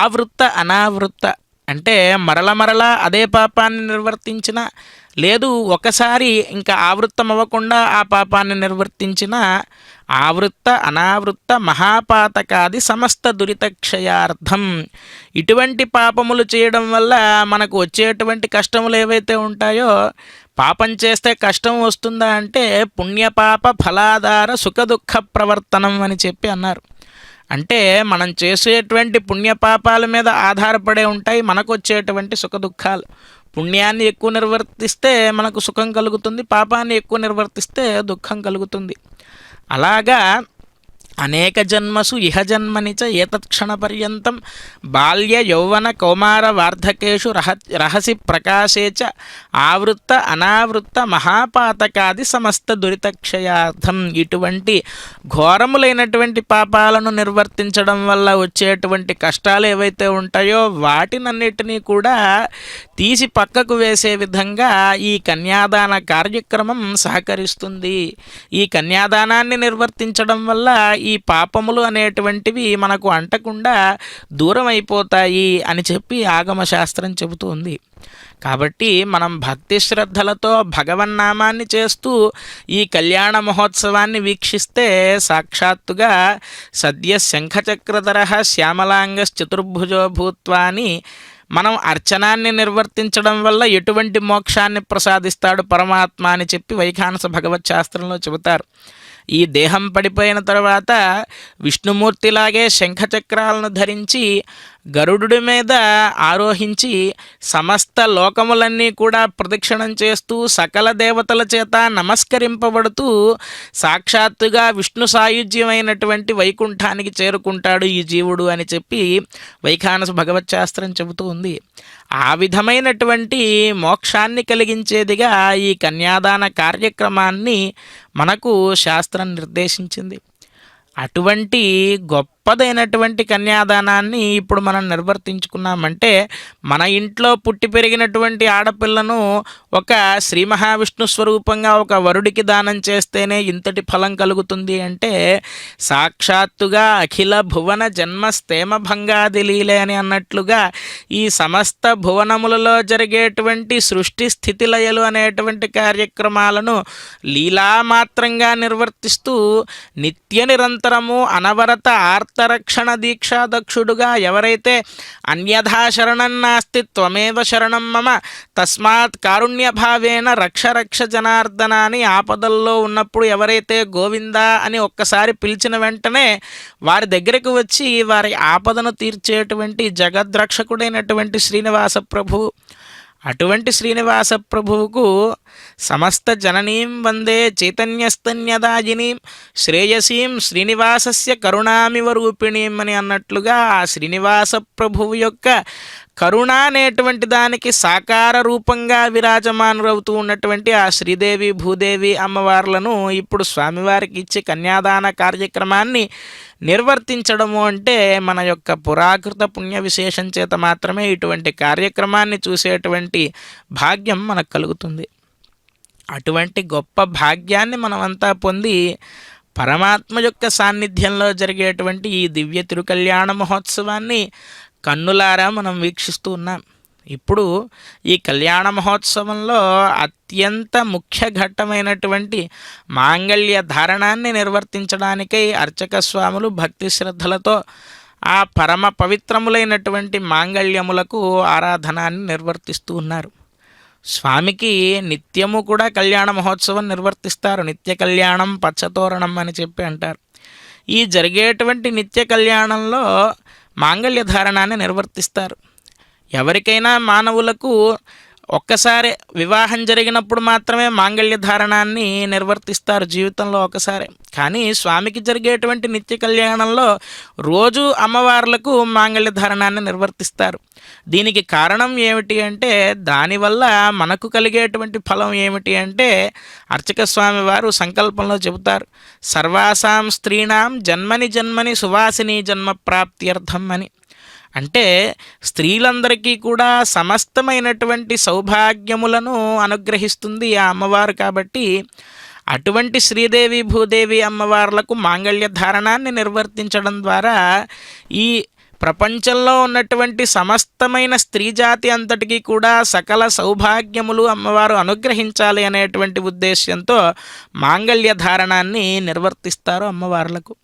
ఆవృత్త అనావృత్త అంటే మరల అదే పాపాన్ని నిర్వర్తించిన, లేదు ఒకసారి ఇంకా ఆవృత్తం అవ్వకుండా ఆ పాపాన్ని నిర్వర్తించిన ఆవృత్త అనావృత్త మహాపాతకాది సమస్త దురితక్షయార్థం. ఇటువంటి పాపములు చేయడం వల్ల మనకు వచ్చేటువంటి కష్టములు ఏవైతే ఉంటాయో, పాపం చేస్తే కష్టం వస్తుందా అంటే పుణ్యపాప ఫలాధార సుఖ దుఃఖ ప్రవర్తనం అని చెప్పి అన్నారు. అంటే మనం చేసేటువంటి పుణ్యపాపాల మీద ఆధారపడే ఉంటాయి మనకు వచ్చేటువంటి సుఖ దుఃఖాలు. పుణ్యాన్ని ఎక్కువ నిర్వర్తిస్తే మనకు సుఖం కలుగుతుంది, పాపాన్ని ఎక్కువ నిర్వర్తిస్తే దుఃఖం కలుగుతుంది. అలాగా అనేక జన్మసు ఇహ జన్మని చ ఏతత్క్షణ పర్యంతం బాల్య యౌవన కౌమార వార్ధకేషు రహసి ప్రకాశే చ ఆవృత్త అనావృత్త మహాపాతకాది సమస్త దురితక్షయార్థం. ఇటువంటి ఘోరములైనటువంటి పాపాలను నిర్వర్తించడం వల్ల వచ్చేటువంటి కష్టాలు ఏవైతే ఉంటాయో వాటినన్నిటినీ కూడా తీసి పక్కకు వేసే విధంగా ఈ కన్యాదాన కార్యక్రమం సహకరిస్తుంది. ఈ కన్యాదానాన్ని నిర్వర్తించడం వల్ల ఈ పాపములు అనేటువంటివి మనకు అంటకుండా దూరం అయిపోతాయి అని చెప్పి ఆగమశాస్త్రం చెబుతుంది. కాబట్టి మనం భక్తి శ్రద్ధలతో భగవన్నామాన్ని చేస్తూ ఈ కళ్యాణ మహోత్సవాన్ని వీక్షిస్తే సాక్షాత్తుగా సద్య శంఖచక్రధర శ్యామలాంగశ్చతుర్భుజో భూత్వా అని మనం అర్చనాన్ని నిర్వర్తించడం వల్ల ఎటువంటి మోక్షాన్ని ప్రసాదిస్తాడు పరమాత్మ అని చెప్పి వైఖానస భగవత్ శాస్త్రంలో చెబుతారు. ఈ దేహం పడిపోయిన తర్వాత విష్ణుమూర్తిలాగే శంఖచక్రాలను ధరించి గరుడు మీద ఆరోహించి సమస్త లోకములన్నీ కూడా ప్రదక్షిణం చేస్తూ సకల దేవతల చేత నమస్కరింపబడుతూ సాక్షాత్తుగా విష్ణు సాయుజ్యమైనటువంటి వైకుంఠానికి చేరుకుంటాడు ఈ జీవుడు అని చెప్పి వైఖానస భగవత్ శాస్త్రం చెబుతూ ఉంది. ఆ విధమైనటువంటి మోక్షాన్ని కలిగించేదిగా ఈ కన్యాదాన కార్యక్రమాన్ని మనకు శాస్త్రం నిర్దేశించింది. అటువంటి గొప్పదైనటువంటి కన్యాదానాన్ని ఇప్పుడు మనం నిర్వర్తించుకున్నామంటే మన ఇంట్లో పుట్టి పెరిగినటువంటి ఆడపిల్లను ఒక శ్రీ మహావిష్ణు స్వరూపంగా ఒక వరుడికి దానం చేస్తేనే ఇంతటి ఫలం కలుగుతుంది అంటే సాక్షాత్తుగా అఖిల భువన జన్మ స్థేమ భంగాది లీలే అని అన్నట్లుగా ఈ సమస్త భువనములలో జరిగేటువంటి సృష్టి స్థితిలయలు అనేటువంటి కార్యక్రమాలను లీలామాత్రంగా నిర్వర్తిస్తూ నిత్య నిరంతరము అనవరత ఆర్తరక్షణ దీక్షాదక్షుడుగా ఎవరైతే అన్యథా శరణం నాస్తి త్వమేవ శరణం మమ తస్మాత్ కారుణ్యభావేన రక్ష రక్ష జనార్దన అని ఆపదల్లో ఉన్నప్పుడు ఎవరైతే గోవిందా అని ఒక్కసారి పిలిచిన వెంటనే వారి దగ్గరకు వచ్చి వారి ఆపదను తీర్చేటువంటి జగద్రక్షకుడైనటువంటి శ్రీనివాస ప్రభు, అటువంటి శ్రీనివాస ప్రభువుకు సమస్త జననీం వందే చైతన్యస్తన్యదాయినీం శ్రేయసీం శ్రీనివాసస్య కరుణామివ రూపిణీం అని అన్నట్లుగా ఆ శ్రీనివాస ప్రభువు యొక్క కరుణ అనేటువంటి దానికి సాకార రూపంగా విరాజమానురవుతూ ఉన్నటువంటి ఆ శ్రీదేవి భూదేవి అమ్మవార్లను ఇప్పుడు స్వామివారికి ఇచ్చి కన్యాదాన కార్యక్రమాన్ని నిర్వర్తించడము అంటే మన యొక్క పురాకృత పుణ్య విశేషం చేత మాత్రమే ఇటువంటి కార్యక్రమాన్ని చూసేటువంటి భాగ్యం మనకు కలుగుతుంది. అటువంటి గొప్ప భాగ్యాన్ని మనమంతా పొంది పరమాత్మ యొక్క సాన్నిధ్యంలో జరిగేటువంటి ఈ దివ్య తిరుకల్యాణ మహోత్సవాన్ని కన్నులారా మనం వీక్షిస్తూ ఉన్నాం. ఇప్పుడు ఈ కళ్యాణ మహోత్సవంలో అత్యంత ముఖ్య ఘట్టమైనటువంటి మాంగళ్య ధారణాన్ని నిర్వర్తించడానికై అర్చక స్వాములు భక్తి శ్రద్ధలతో ఆ పరమ పవిత్రములైనటువంటి మాంగళ్యములకు ఆరాధనాన్ని నిర్వర్తిస్తూ ఉన్నారు. స్వామికి నిత్యము కూడా కళ్యాణ మహోత్సవం నిర్వర్తిస్తారు. నిత్య కళ్యాణం పచ్చతోరణం అని చెప్పి అంటారు. ఈ జరిగేటువంటి నిత్య కళ్యాణంలో మాంగళ్య ధారణాన్ని నిర్వర్తిస్తారు. ఎవరికైనా మానవులకు ఒక్కసారి వివాహం జరిగినప్పుడు మాత్రమే మాంగళ్య ధారణాన్ని నిర్వర్తిస్తారు జీవితంలో ఒకసారి. కానీ స్వామికి జరిగేటువంటి నిత్య కళ్యాణంలో రోజు అమ్మవార్లకు మాంగళ్య ధారణాన్ని నిర్వర్తిస్తారు. దీనికి కారణం ఏమిటి అంటే దానివల్ల మనకు కలిగేటువంటి ఫలం ఏమిటి అంటే అర్చక స్వామి వారు సంకల్పంలో చెబుతారు, సర్వాసాం స్త్రీణాం జన్మని జన్మని సువాసిని జన్మ ప్రాప్త్యర్థం అని. అంటే స్త్రీలందరికీ కూడా సమస్తమైనటువంటి సౌభాగ్యములను అనుగ్రహిస్తుంది ఆ అమ్మవారు. కాబట్టి అటువంటి శ్రీదేవి భూదేవి అమ్మవార్లకు మాంగళ్య ధారణాన్ని నిర్వర్తించడం ద్వారా ఈ ప్రపంచంలో ఉన్నటువంటి సమస్తమైన స్త్రీ జాతి అంతటికీ కూడా సకల సౌభాగ్యములు అమ్మవారు అనుగ్రహించాలి అనేటువంటి ఉద్దేశ్యంతో మాంగళ్య ధారణాన్ని నిర్వర్తిస్తారు అమ్మవార్లకు.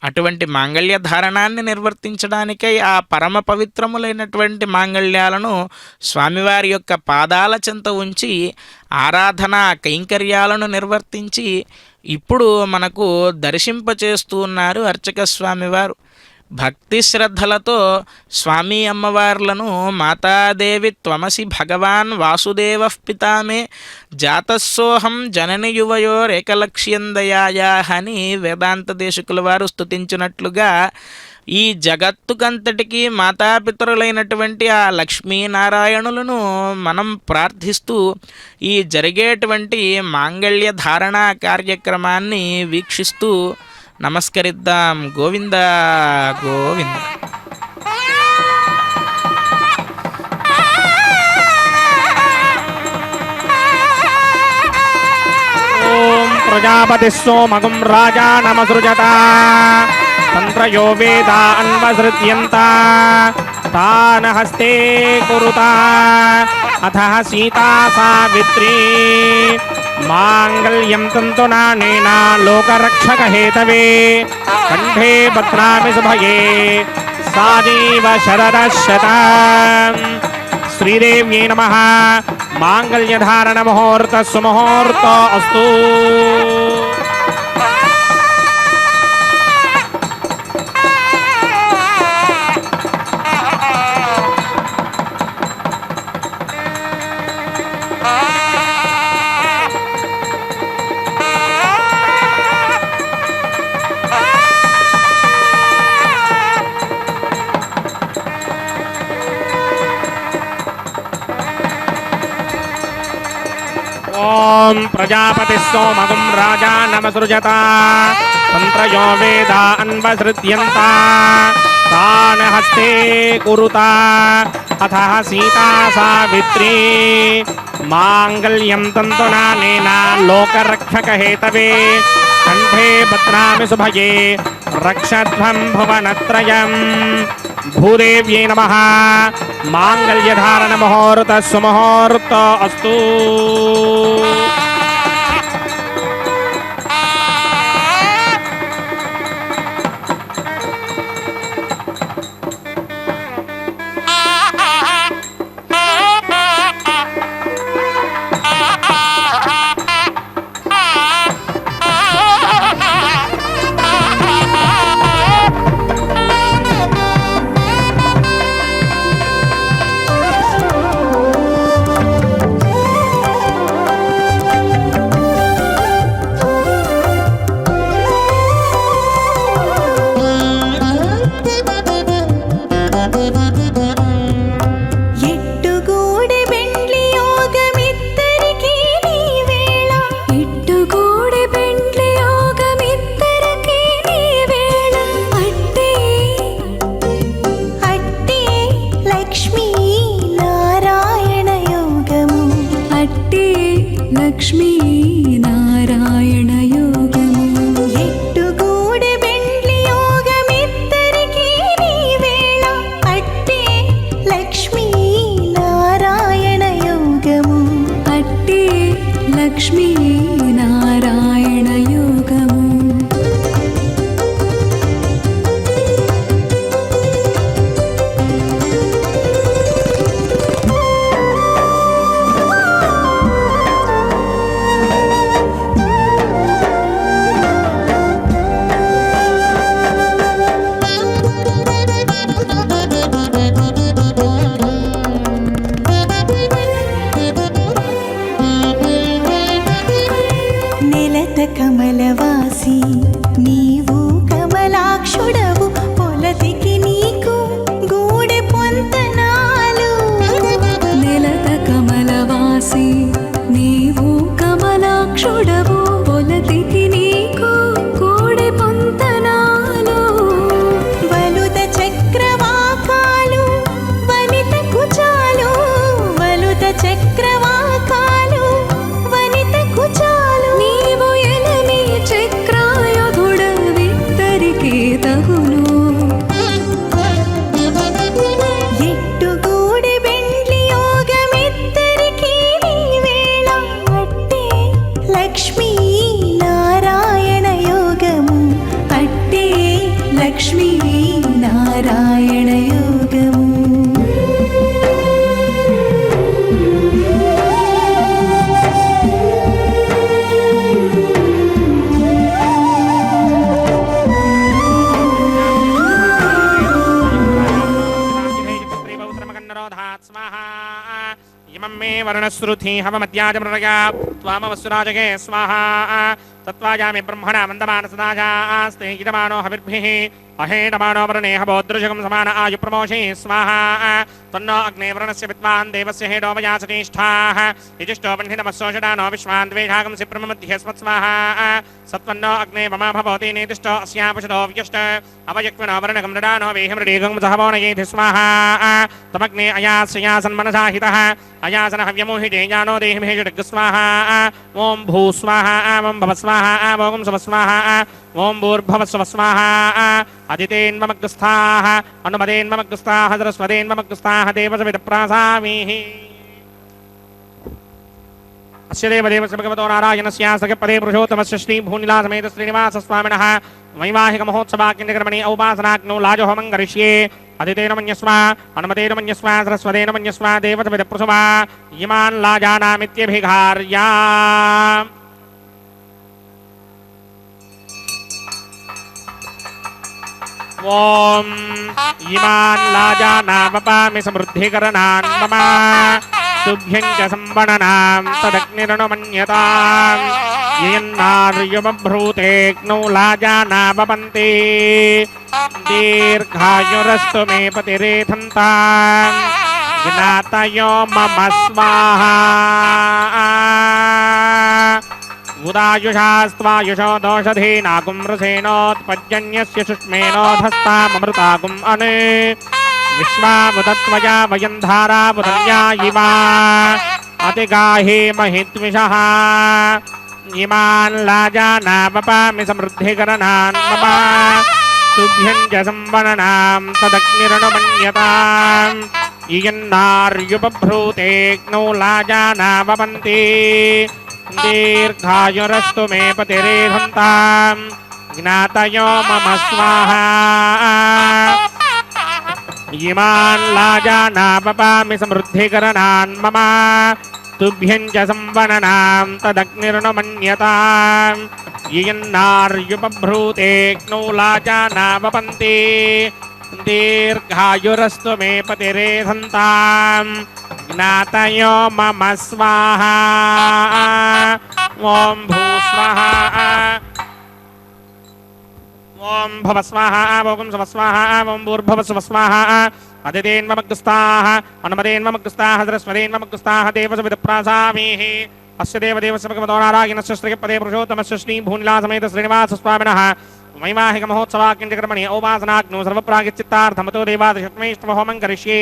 అటువంటి మాంగళ్య ధారణాన్ని నిర్వర్తించడానికై ఆ పరమ పవిత్రములైనటువంటి మాంగళ్యాలను స్వామివారి యొక్క పాదాల చెంత ఉంచి ఆరాధన కైంకర్యాలను నిర్వర్తించి ఇప్పుడు మనకు దర్శింపచేస్తూ ఉన్నారు అర్చక స్వామివారు. భక్తి శ్రద్ధలతో స్వామి అమ్మవార్లను మాతాదేవి త్వమసి భగవాన్ వాసుదేవ పితామే జాతస్సోహం జనని యువయోరేకలక్ష్యం దయాయా అని వేదాంత దేశకుల వారు స్తుతించినట్లుగా ఈ జగత్తుకంతటికీ మాతాపితరులైనటువంటి ఆ లక్ష్మీనారాయణులను మనం ప్రార్థిస్తూ ఈ జరిగేటువంటి మాంగళ్య ధారణా కార్యక్రమాన్ని వీక్షిస్తూ నమస్కరిద్దాం. గోవింద గోవింద. ఓం ప్రజాపతి సోమగుం రాజా నమసృజత తంత్రయో వేదా అన్వసృజ్యంత తాన హస్తే కురుతా అథ సీతా సావిత్రీ మాంగళ్యం తంతునానేన లోకరక్షక హేతవే కంఠే భద్రామి శుభగే సాజీవ శరదశతం. శ్రీదేవ్యై నమః. మాంగళ్యధారణ ముహూర్త సుముహూర్త అస్తు. ఓం ప్రజాపతి సోమగుం రాజా నమసృజత తంత్రయో వేదా అన్వసృజ్యంత తాన హస్తే కురుతా అథ సీతా సావిత్రీ మాంగళ్యం తంతునానేన లోకరక్షక హేతవే కంఠే భద్రామి శుభగే రక్షధ్వం భువనత్రయం. భూదేవ్యై నమః. మాంగళ్యధారణ ముహూర్త సుముహూర్త అస్తు. కమలవాసి నీవు కమలాక్షుడవు పొలతికి నీకు గూడె పొంతనాలు. నెలత కమలవాసి నీవు కమలాక్షుడవు పొలతికి నీకు గూడె పొంతనాలు. వలుద చక్రవాకాలు వనిత కుచాలు వలుద చక్రవాకాలు వనిత కుచాలు నీవు ఎలమి स्वाहात् स्वाहा इमं मे वर्णश्रुति हवमद्याजमृगया त्वामवस्सुराजगे स्वाहा तत्त्वायामि ब्रह्मणा वन्दमानसदाजास्ते यजमानो हविर्भिः अहेडमानो वरुणे हवोदृशकं समान आयुप्रमोषे स्वाहा तन्नो अग्ने वरुणस्य विद्वान् देवस्य हेडो वयासनिष्ठाः यजिष्ठो वह्निनमस्सोषडानो विश्वान् द्वेषागं सिप्रममध्ये स्मत्स्वाहा सत्वन्नो अग्ने ममा भवति नेतिष्ठो अस्यापशदो व्यष्ट अवयक्विनो वरुणगं नडानो वेहिमृडीगं सहवोनयेति स्वाहा तमग्ने अयास्यासन्मनसा हितः अयासन हव्यमोहिते ज्ञानो देहिमेषडग् स्वाहा ॐ भू स्वाहा ॐ भव स्वाहा ॐ सव स्वाहा ॐ भूर्भवस्व स्वाहा अदितेन्मग्रस्थाः अनुमदेन्मग्रस्थाः सरस्वतेन्मग्रस्थाः देवसविदप्रासामीः अस्य देवदेवस्य भगवतो नारायणस्यास्य पदे पुरुषोत्तमस्य श्रीभूनिलासमेत श्रीनिवासस्वामिनः वैवाहिकमहोत्सवाग्निकर्मणि औपासनाग्नौ लाजहोमं करिष्ये अदितेन मन्यस्व अनुमतेन मन्यस्व सरस्वतेन मन्यस्व देवसविदप्रुषवा इमान् लाजानामित्यभिघार्या ॐ इमान् लाजानामपामि समृद्धिकरणान् मम तुभ्यं च संवणनां तदग्निरनुमन्यताम् येन्नार्युमभ्रूतेऽग्नौ लाजानावपन्ति दीर्घायुरस्तु मे पतिरेधन्ताम् ज्ञातयो मम स्वाहा उदायुषास्त्वायुषो दोषधीनागुंरसेनोत्पद्यन्यस्य शुष्मेनोधस्ताममृतागुम् अने विश्वामुदत्वया वयं धारामुदन्या इवा अतिगाहे महित्विषः इमान् लाजानावपामि समृद्धिकरणान् मम तुभ्यं च संवणनां तदग्निरनुमन्यताम् इयन्नार्युपभ्रूतेऽग्नौ लाजानावपन्ति दीर्घायुरस्तु मे पतिरेधन्ताम् ज्ञातयो मम स्वाहा इमान् लाजानावपामि समृद्धिकरणान् मम तुभ्यं च संवणनां तदग्निर्नुमन्यताम् इयन्नार्युपभ्रूतेऽग्नौ लाजानावपन्ति दीर्घायुरस्तु मे पतिरेधन्ताम् ज्ञातयो मम स्वाहा ॐ भू स्वाहा ॐ भव स्वाहा ॐ सव स्वाहा ॐ भूर्भुवस्सुव स्वाहा अदितेन्मग्रस्थाः अनुमदेन्मग्रस्थाः सरस्वतेन्मग्रस्थाः देवसविदप्रासामीः अस्य देवदेवस्य भगवतो नारायणस्य श्रीपदे पुरुषोत्तमस्य श्रीभूनिलासमेत श्रीनिवासस्वामिनः वैवाहिकमहोत्सवाग्निकर्मणि औपासनाग्नौ सर्वप्रागिच्चित्तार्थमतो देवादशत्मेष्टमहोमं करिष्ये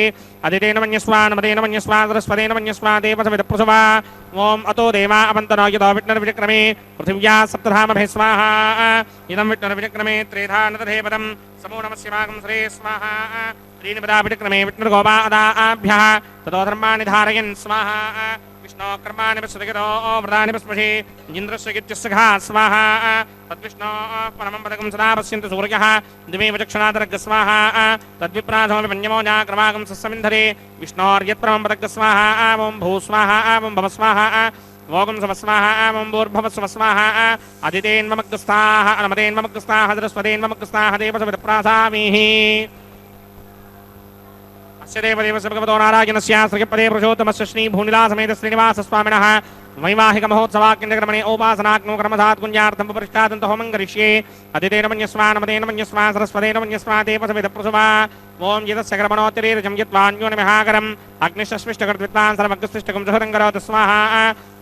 अदितेन मन्यस्व अनुमतेन मन्यस्व सरस्वतेन मन्यस्व देवसविदप्रुषवा ॐ अतो देवा अवन्तनो यतो विष्णुर्विक्रमे पृथिव्या सप्तधामभिः स्वाहा इदं विष्णुर्विक्रमे त्रेधा नतधेपदं समो नमस्यमागं श्रे स्वाहा त्रीनिपदा विक्रमे विष्णुर्गोपा अदाभ्यः ततो धर्माणि धारयन् स्वाहा विष्णो कर्माणि विश्वजगतो व्रतानि विस्मृशे इन्द्रस्य गित्यस्सखा स्वाहा तद्विष्णो परमं पदकं सदा पश्यन्तु सूर्यः दिवे वचक्षणादर्ग स्वाहा तद्विप्राधमपि मन्यमोजा क्रमागं सस्समिन्धरे विष्णोर्यत्परमं पदक स्वाहा ॐ भू स्वाहा ॐ भव स्वाहा वोगं सव स्वाहा ॐ भूर्भुवस्सुव स्वाहा अदितेन्मग्रस्थाः अनुमतेन्मग्रस्थाः सरस्वतेन्मग्रस्थाः देवसविदप्रासामीः अस्य देवदेवस्य भगवतो नारायणस्य श्रीपदे पुरुषोत्तमस्य श्रीभूनिलासमेत श्रीनिवासस्वामिनः वैवाहिकमहोत्सवाग्निकर्मणि औपासनाग्नौ कर्मसात् कुञ्जार्थं उपरिष्टादन्त होमं करिष्ये अदितेन मन्यस्व अनुमतेन मन्यस्व सरस्वतेन मन्यस्व देवसविदप्रुषवा ॐ यतस्य कर्मणोत्तरीरजं यत्वान्योनिमहाकरम् अग्निश्चस्पृष्टकृद्विद्वान् सर्वग्रस्पृष्टकं जुहतं करोतु स्वाहा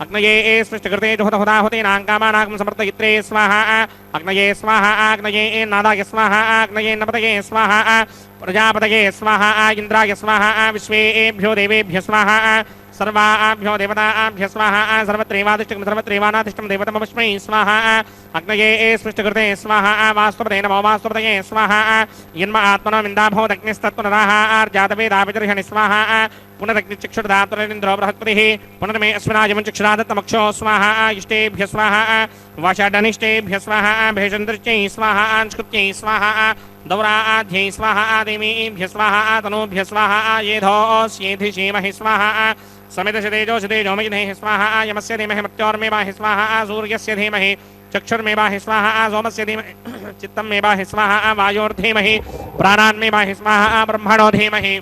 अग्नये स्पृष्टकृते जुहतहुताहुतीनां कामानागं समर्थयित्रे स्वाहा अग्नये स्वाहा अग्नये नादाय स्वाहा अग्नये नपतये स्वाहा प्रजापतये स्वाहा इन्द्राय स्वाहा विश्वेभ्यो देवेभ्य स्वाहा सर्वाभ्यो देवताभ्य स्वाहा सर्वत्रैवादिष्टं सर्वत्रैवानादिष्टं देवतमस्मै स्वाहा अग्नये स्पृष्टकृते स्वाहा वास्तुपते नमो वास्तुपतये स्वाहा यन्म आत्मनो विन्दाभवदग्निस्तत्पुनराः आर्जातवेदाभिचर्षणि स्वाहा पुनरग्निचक्षुर्धातुरिन्द्रो बृहस्पतिः पुनर्मे अस्मिनायमं चक्षुरादत्तमक्षो स्वाहा इष्टेभ्य स्वाहा वषडनिष्टेभ्य स्वाहा भेषन्द्रिच्यै स्वाहा अंस्कृत्यै स्वाहा दौराध्यै स्वाहा देवीभ्य स्वाहा तनूभ्य स्वाहा येधोऽस्येधिषीमहि स्वाहा समितशतेजोषतेजो मयिधेः स्वाहा यमस्य धीमहि मृत्योर्मेवाहि स्वाहा सूर्यस्य धीमहि चक्षुर्मेवाहि स्वाहा सोमस्य धीमहि चित्तमेवाहि स्वाहा वायोर्धीमहि प्राणान्मेवाहि स्वाहा ब्रह्मणो धीमहि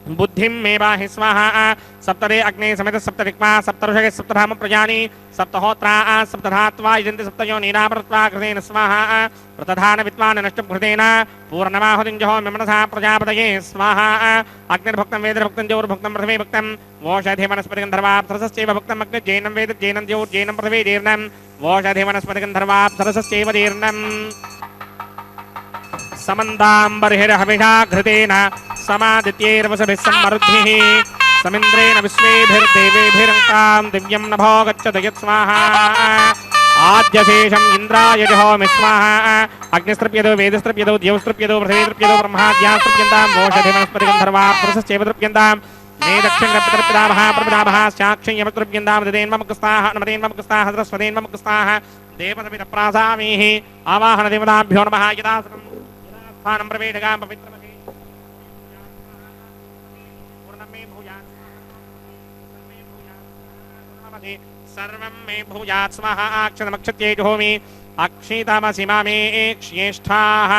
बुद्धिं मे पाहि स्वाहा सप्तरे अग्ने समेत सप्तविक्मा सप्तऋषगे सप्तधाम प्रजानि सप्तहोत्रा सप्तधात्वा यजन्ति सप्तयो नीरामृत्वा कृतेन स्वाहा प्रतधान विद्वान् नष्टं कृतेन पूर्णमाहुतिं जहोमि मनसा प्रजापतये स्वाहा अग्निर्भुक्तं वेदर्भुक्तं ज्योर्भुक्तं प्रथमे भुक्तं वोषधे वनस्पतिगन्धर्वाप्सरसश्चैव भुक्तं अग्निर्जैनं वेद जैनं ज्योर्जैनं प्रथमे जीर्णं वोषधे वनस्पतिगन्धर्वाप्सरसश्चैव जीर्णम् समन्ताम्बर्हिर्हविषा घृतेन समादित्यैर्वसभिः सम्मरुद्भिः समिन्द्रेण विश्वेभिर्देवेभिरङ्कां दिव्यं नभो गच्छतु यत् स्वाहा आद्यशेषम् इन्द्राय जहोमि स्वाहा अग्निस्तृप्यतो वेदस्तृप्यतो द्यौस्तृप्यतो पृथिवीस्तृप्यतो ब्रह्माद्यास्तृप्यन्तां वोषधे वनस्पतिगन्धर्वाः पुरुषश्चैव तृप्यन्तां मे दक्षिणप्रपितामः प्रपितामः साक्षिण्यमतृप्यन्तां ददेन्ममुक्स्ताः नमदेन्ममुक्स्ताः सरस्वतेन्ममुक्स्ताः देवसमितप्रासामीः आवाहनदेवताभ्यो नमः यदा स्थानं प्रवेशगां पवित्रमहे पूर्णमे भूयात् सर्वं मे भूयात् स्वाहा अक्षतमक्षत्यै जुहोमि अक्षितामसि मामे एक्ष्येष्ठाः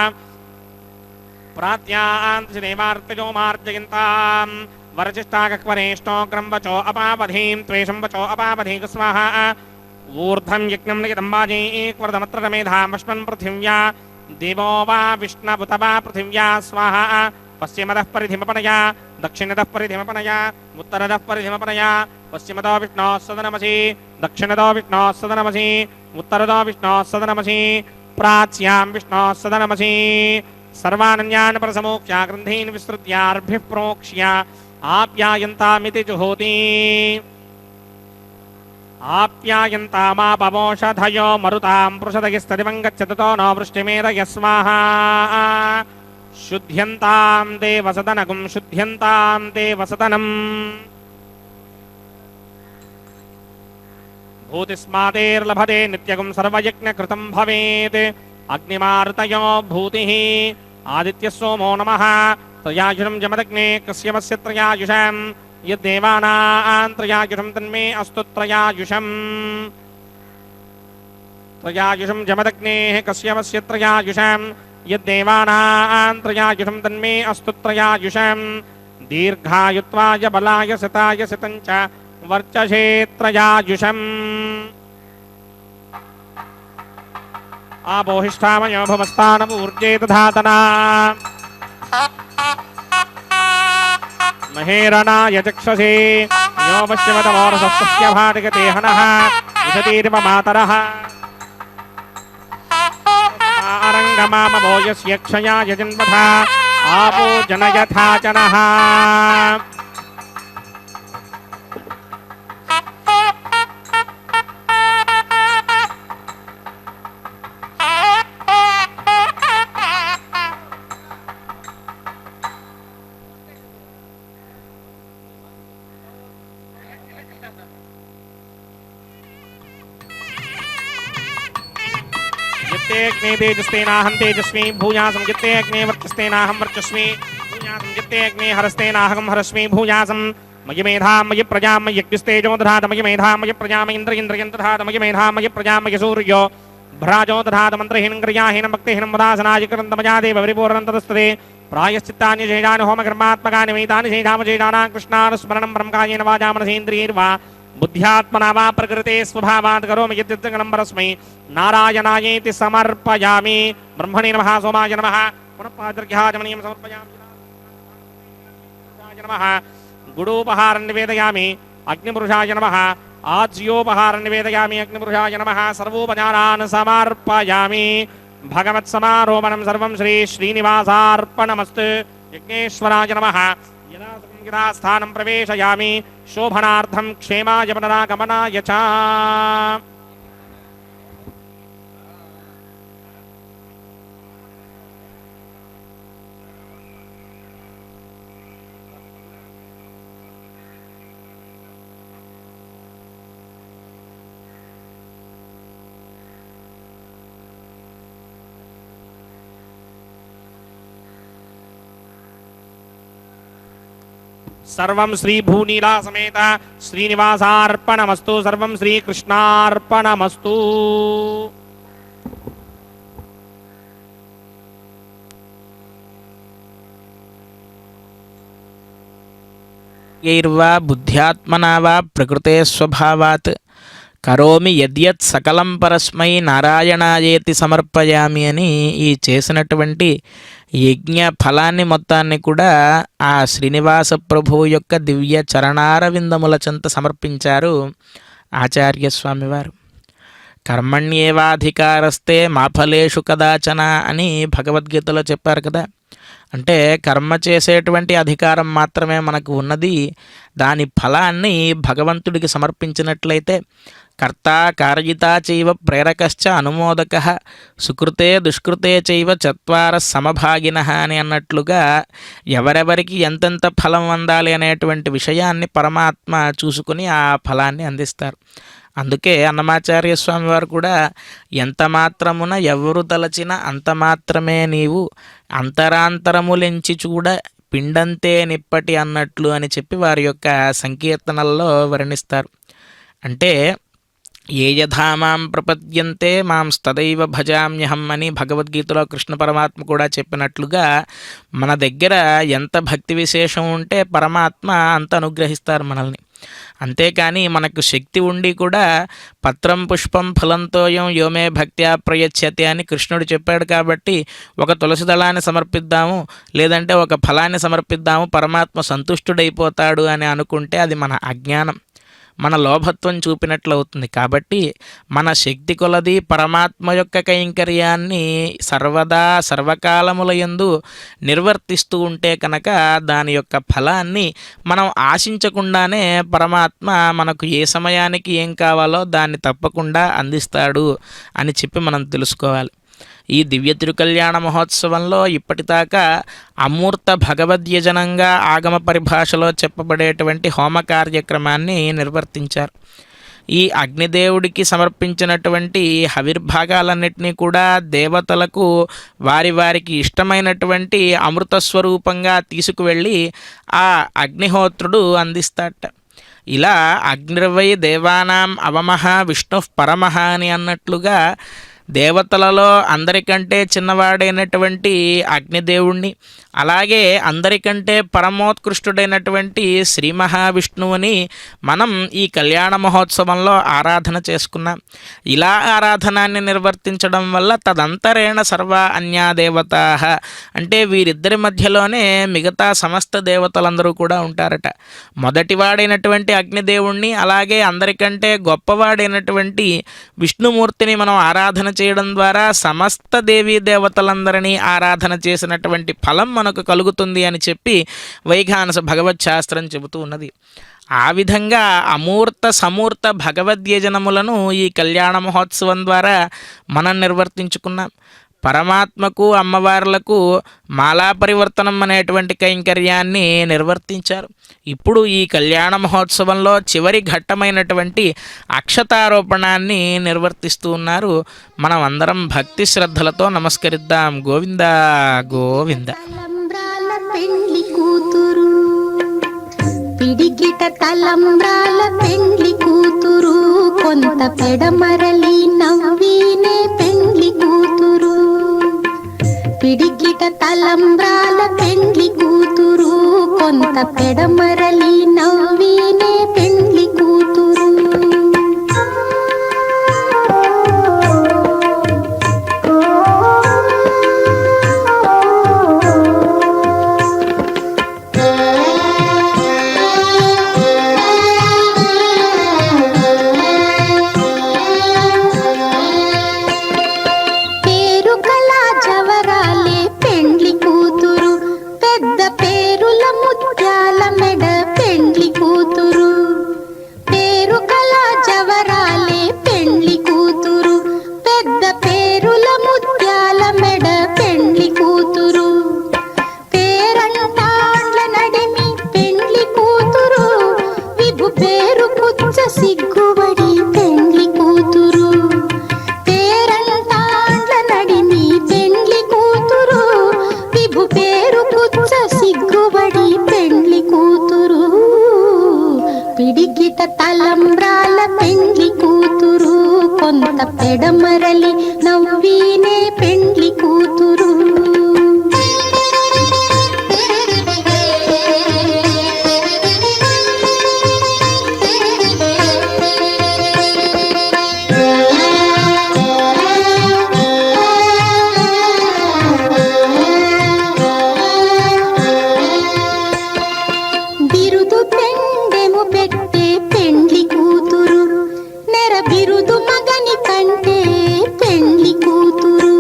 प्रात्यान्तिदेवार्तजो मार्जयन्ताम् वरचिष्टाकक्वरेष्टोग्रं वचो अपावधीं त्वेषं वचो अपावधीं स्वाहा ऊर्ध्वं यज्ञं लिखितं वाजेक्वरदमत्र रमेधामश्वन् पृथिव्या देवो वा विष्णुबुत वा पृथिव्या स्वाहा पश्चिमतः परिधिमपनया दक्षिणतः परिधिमपनया उत्तरतः परिधिमपनया पश्चिमतो विष्णोः सदनमसि दक्षिणतो विष्णोः सदनमसि उत्तरतो विष्णोः सदनमसि प्राच्यां विष्णोः सदनमसि सर्वानन्यान् परसमोक्ष्य ग्रन्थीन् विस्तृत्यार्भिः प्रोक्ष्य आप्यायन्तामिति जुहोति आप्यायन्तामापमोषधयो मरुतां पृषदगिस्तदिवं गच्छतो नो वृष्टिमेरय स्वाहा शुद्ध्यन्तां देवसदनगुं शुद्ध्यन्तां देवसदनम् भूतिस्मातेर्लभते नित्यगुं सर्वयज्ञकृतं भवेत् अग्निमारुतयो भूतिः आदित्यः सोमो नमः त्रयायुषं जमदग्ने कस्यमस्य त्रयायुषम् यद्देवानां त्रयायुषं तन्मे अस्तु त्रयायुषम् त्रयायुषं जमदग्नेः कस्यमस्य त्रयायुषम् यद्देवानां त्रयायुषं तन्मे अस्तु त्रयायुषम् दीर्घायुत्वाय बलाय सिताय सितञ्च वर्चसे त्रयायुषम् आपोहिष्ठामयो भवस्तानमूर्जे तधातना महेरणाय चक्षसे यो पश्चिमतमोरसस्य भाटिकते हनः विशतीर्ममातरः अरङ्गमामवो यस्य क्षयाय जन्मथा आपो जनयथा जनः अग्ने तेजस्तेनाहं तेजस्वी भूयासं जित्ते अग्ने वर्चस्तेनाहं वर्चस्वी भूयासं जित्ते अग्ने हरस्तेनाहं हरस्वी भूयासं मयि मेधां मयि प्रजां मयि यज्ञस्तेजो दधात मयि मेधां मयि प्रजां मयि इन्द्रियं दधात मयि मेधां मयि प्रजां मयि सूर्यो भ्राजो दधात मन्त्रहीनं क्रियाहीनं भक्तिहीनं वदासनाजिकरन्तमजा देव परिपूर्णं तदस्तते प्रायश्चित्तानि शेषानि होमकर्मात्मकानि वैतानि शेषामशेषाणां कृष्णानुस्मरणं ब्रह्मकायेन वाचा मनसेन्द्रियैर्वा बुद्ध्यात्मना वा प्रकृते स्वभावात् करोमि यद्यत्गणं परस्मै नारायणायेति समर्पयामि ब्रह्मणे नमः सोमाय नमः पुनः पादर्घ्याचमनीयं समर्पयामि नमः गुडोपहारं निवेदयामि अग्निपुरुषाय नमः आज्योपहारं निवेदयामि अग्निपुरुषाय नमः सर्वोपचारान् समर्पयामि भगवत्समारोपणं सर्वं श्री श्रीनिवासार्पणमस्तु यज्ञेश्वराय नमः यदा स्थानं प्रवेशयामि शोभनार्थं क्षेमाय पुनरागमनाय च सर्वं श्री भूनीला समेत श्रीनिवासार्पणमस्तु सर्वं श्रीकृष्णार्पणमस्तु యైర్వా బుద్ధ్యాత్మనా వా ప్రకృతే స్వభావాత్ కరోమి యద్యత్ సకలం పరస్మై నారాయణాయేతి సమర్పయామి అని ఈ చేసినటువంటి యజ్ఞ ఫలాన్ని మొత్తాన్ని కూడా ఆ శ్రీనివాస ప్రభువు యొక్క దివ్య చరణారవిందముల చెంత సమర్పించారు ఆచార్యస్వామి వారు. కర్మణ్యేవాధికారస్తే మా ఫలేషు కదాచన అని భగవద్గీతలో చెప్పారు కదా. అంటే కర్మ చేసేటువంటి అధికారం మాత్రమే మనకు ఉన్నది. దాని ఫలాన్ని భగవంతుడికి సమర్పించినట్లయితే కర్త కారయిత చైవ ప్రేరకశ్చ అనుమోదక సుకృతే దుష్కృతే చైవ చత్వార సమభాగిన అని అన్నట్లుగా ఎవరెవరికి ఎంతెంత ఫలం అందాలి అనేటువంటి విషయాన్ని పరమాత్మ చూసుకుని ఆ ఫలాన్ని అందిస్తారు. అందుకే అన్నమాచార్య స్వామి వారు కూడా ఎంత మాత్రమున ఎవరు తలచిన అంత మాత్రమే నీవు అంతరాంతరములెంచి చూడ పిండంతే నిప్పటి అన్నట్లు అని చెప్పి వారి యొక్క సంకీర్తనల్లో వర్ణిస్తారు. అంటే ఏ యథామాం ప్రపద్యంతే మాం తదైవ భజామ్యహం అని భగవద్గీతలో కృష్ణ పరమాత్మ కూడా చెప్పినట్లుగా మన దగ్గర ఎంత భక్తి విశేషం ఉంటే పరమాత్మ అంత అనుగ్రహిస్తారు మనల్ని. అంతేకాని మనకు శక్తి ఉండి కూడా పత్రం పుష్పం ఫలంతోయం యోమే భక్త్యా ప్రయచ్యతే అని కృష్ణుడు చెప్పాడు కాబట్టి ఒక తులసి దళాన్ని సమర్పిద్దాము, లేదంటే ఒక ఫలాన్ని సమర్పిద్దాము, పరమాత్మ సంతుష్టుడైపోతాడు అని అనుకుంటే అది మన అజ్ఞానం, మన లోభత్వం చూపినట్లు అవుతుంది. కాబట్టి మన శక్తి కొలది పరమాత్మ యొక్క కైంకర్యాన్ని సర్వదా సర్వకాలముల యందు నిర్వర్తిస్తూ ఉంటే కనుక దాని యొక్క ఫలాన్ని మనం ఆశించకుండానే పరమాత్మ మనకు ఏ సమయానికి ఏం కావాలో దాన్ని తప్పకుండా అందిస్తాడు అని చెప్పి మనం తెలుసుకోవాలి. ఈ దివ్య తిరుకల్యాణ మహోత్సవంలో ఇప్పటిదాకా అమూర్త భగవద్యజనంగా ఆగమ పరిభాషలో చెప్పబడేటువంటి హోమ కార్యక్రమాన్ని నిర్వర్తించారు. ఈ అగ్నిదేవుడికి సమర్పించినటువంటి హవిర్భాగాలన్నింటినీ కూడా దేవతలకు వారి వారికి ఇష్టమైనటువంటి అమృత స్వరూపంగా తీసుకువెళ్ళి ఆ అగ్నిహోత్రుడు అందిస్తాట. ఇలా అగ్నిర్వై దేవానాం అవమః విష్ణు పరమః అని అన్నట్లుగా దేవతలలో అందరికంటే చిన్నవాడైనటువంటి అగ్నిదేవుణ్ణి, అలాగే అందరికంటే పరమోత్కృష్టుడైనటువంటి శ్రీ మహావిష్ణువుని మనం ఈ కళ్యాణ మహోత్సవంలో ఆరాధన చేసుకున్నాం. ఇలా ఆరాధనాన్ని నిర్వర్తించడం వల్ల తదంతరేణ సర్వ అన్యా దేవతా అంటే వీరిద్దరి మధ్యలోనే మిగతా సమస్త దేవతలందరూ కూడా ఉంటారట. మొదటివాడైనటువంటి అగ్నిదేవుణ్ణి, అలాగే అందరికంటే గొప్పవాడైనటువంటి విష్ణుమూర్తిని మనం ఆరాధన చేయడం ద్వారా సమస్త దేవీ దేవతలందరినీ ఆరాధన చేసినటువంటి ఫలం మనకు కలుగుతుంది అని చెప్పి వైఖానస భగవత్ శాస్త్రం చెబుతూ ఉన్నది. ఆ విధంగా అమూర్త సమూర్త భగవద్యజనములను ఈ కళ్యాణ మహోత్సవం ద్వారా మనం నిర్వర్తించుకున్నాం. పరమాత్మకు అమ్మవార్లకు మాలా పరివర్తనం అనేటువంటి కైంకర్యాన్ని నిర్వర్తించారు. ఇప్పుడు ఈ కళ్యాణ మహోత్సవంలో చివరి ఘట్టమైనటువంటి అక్షతారోపణాన్ని నిర్వర్తిస్తూ ఉన్నారు. మనం అందరం భక్తి శ్రద్ధలతో నమస్కరిద్దాం. గోవింద గోవింద. తలంబ్రాల పెండ్లి కూతురు, పిడికిట తలంబ్రాల పెండ్లి కూతురు, కొంత పెడమరలి నవ్వినే పెండ్లి కూతురు. పిడికిట తలంబ్రాల పెండ్లి కూతురు, కొంత పెడమరలి నవ్వినే పెండ్లి కూతురు. సిగ్గుబడి పెండ్లి కూతురు, పేరంటాండ్ల నడిమి పెండ్లి కూతురు, విభు పేరు పుచ్చ సిగ్గుబడి పెండ్లి కూతురు. పిడికిట తలంబ్రాల పెండ్లి కూతురు, కొంత పెడమరలి నవ్వినే పెండ్లి కూతురు. పెండెము పెట్టే పెండ్లి కూతురు నెర బిరుదు మగని కంటే పెండ్లి కూతురు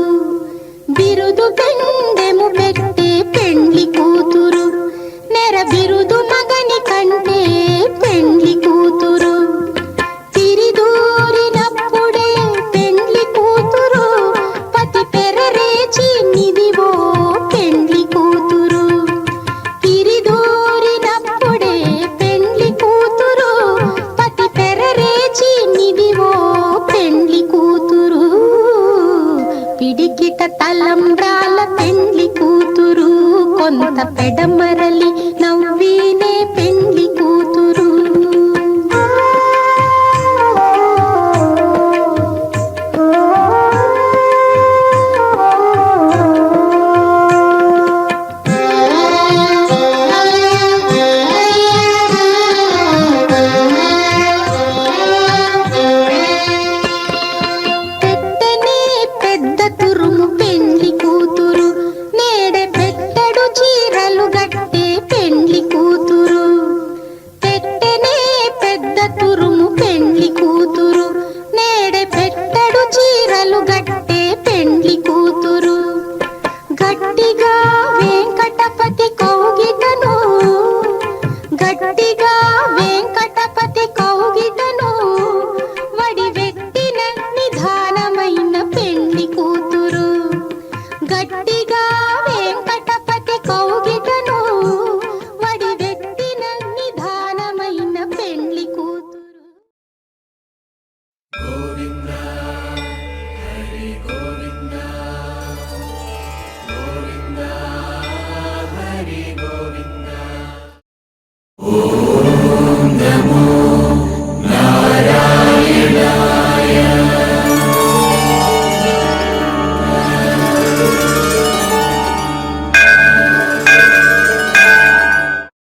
బిరుదు పెండెము పెట్టే పెండ్లి కూతురు నెర బిరుదు మగని కంటే పెండ్లి కూతురు తిరిదూరినప్పుడే పెండ్లి కూతురు పతి పెరరేచి నిదివో పెండ్లి కూతురు తిరిదూరినప్పుడే పెండ్లి కూతురు పతి పెరరేచి నిదివో పెండ్లి కూతురు పిడికిట తలంబ్రాల పెండ్లి కూతురు కొంత పెడమరలి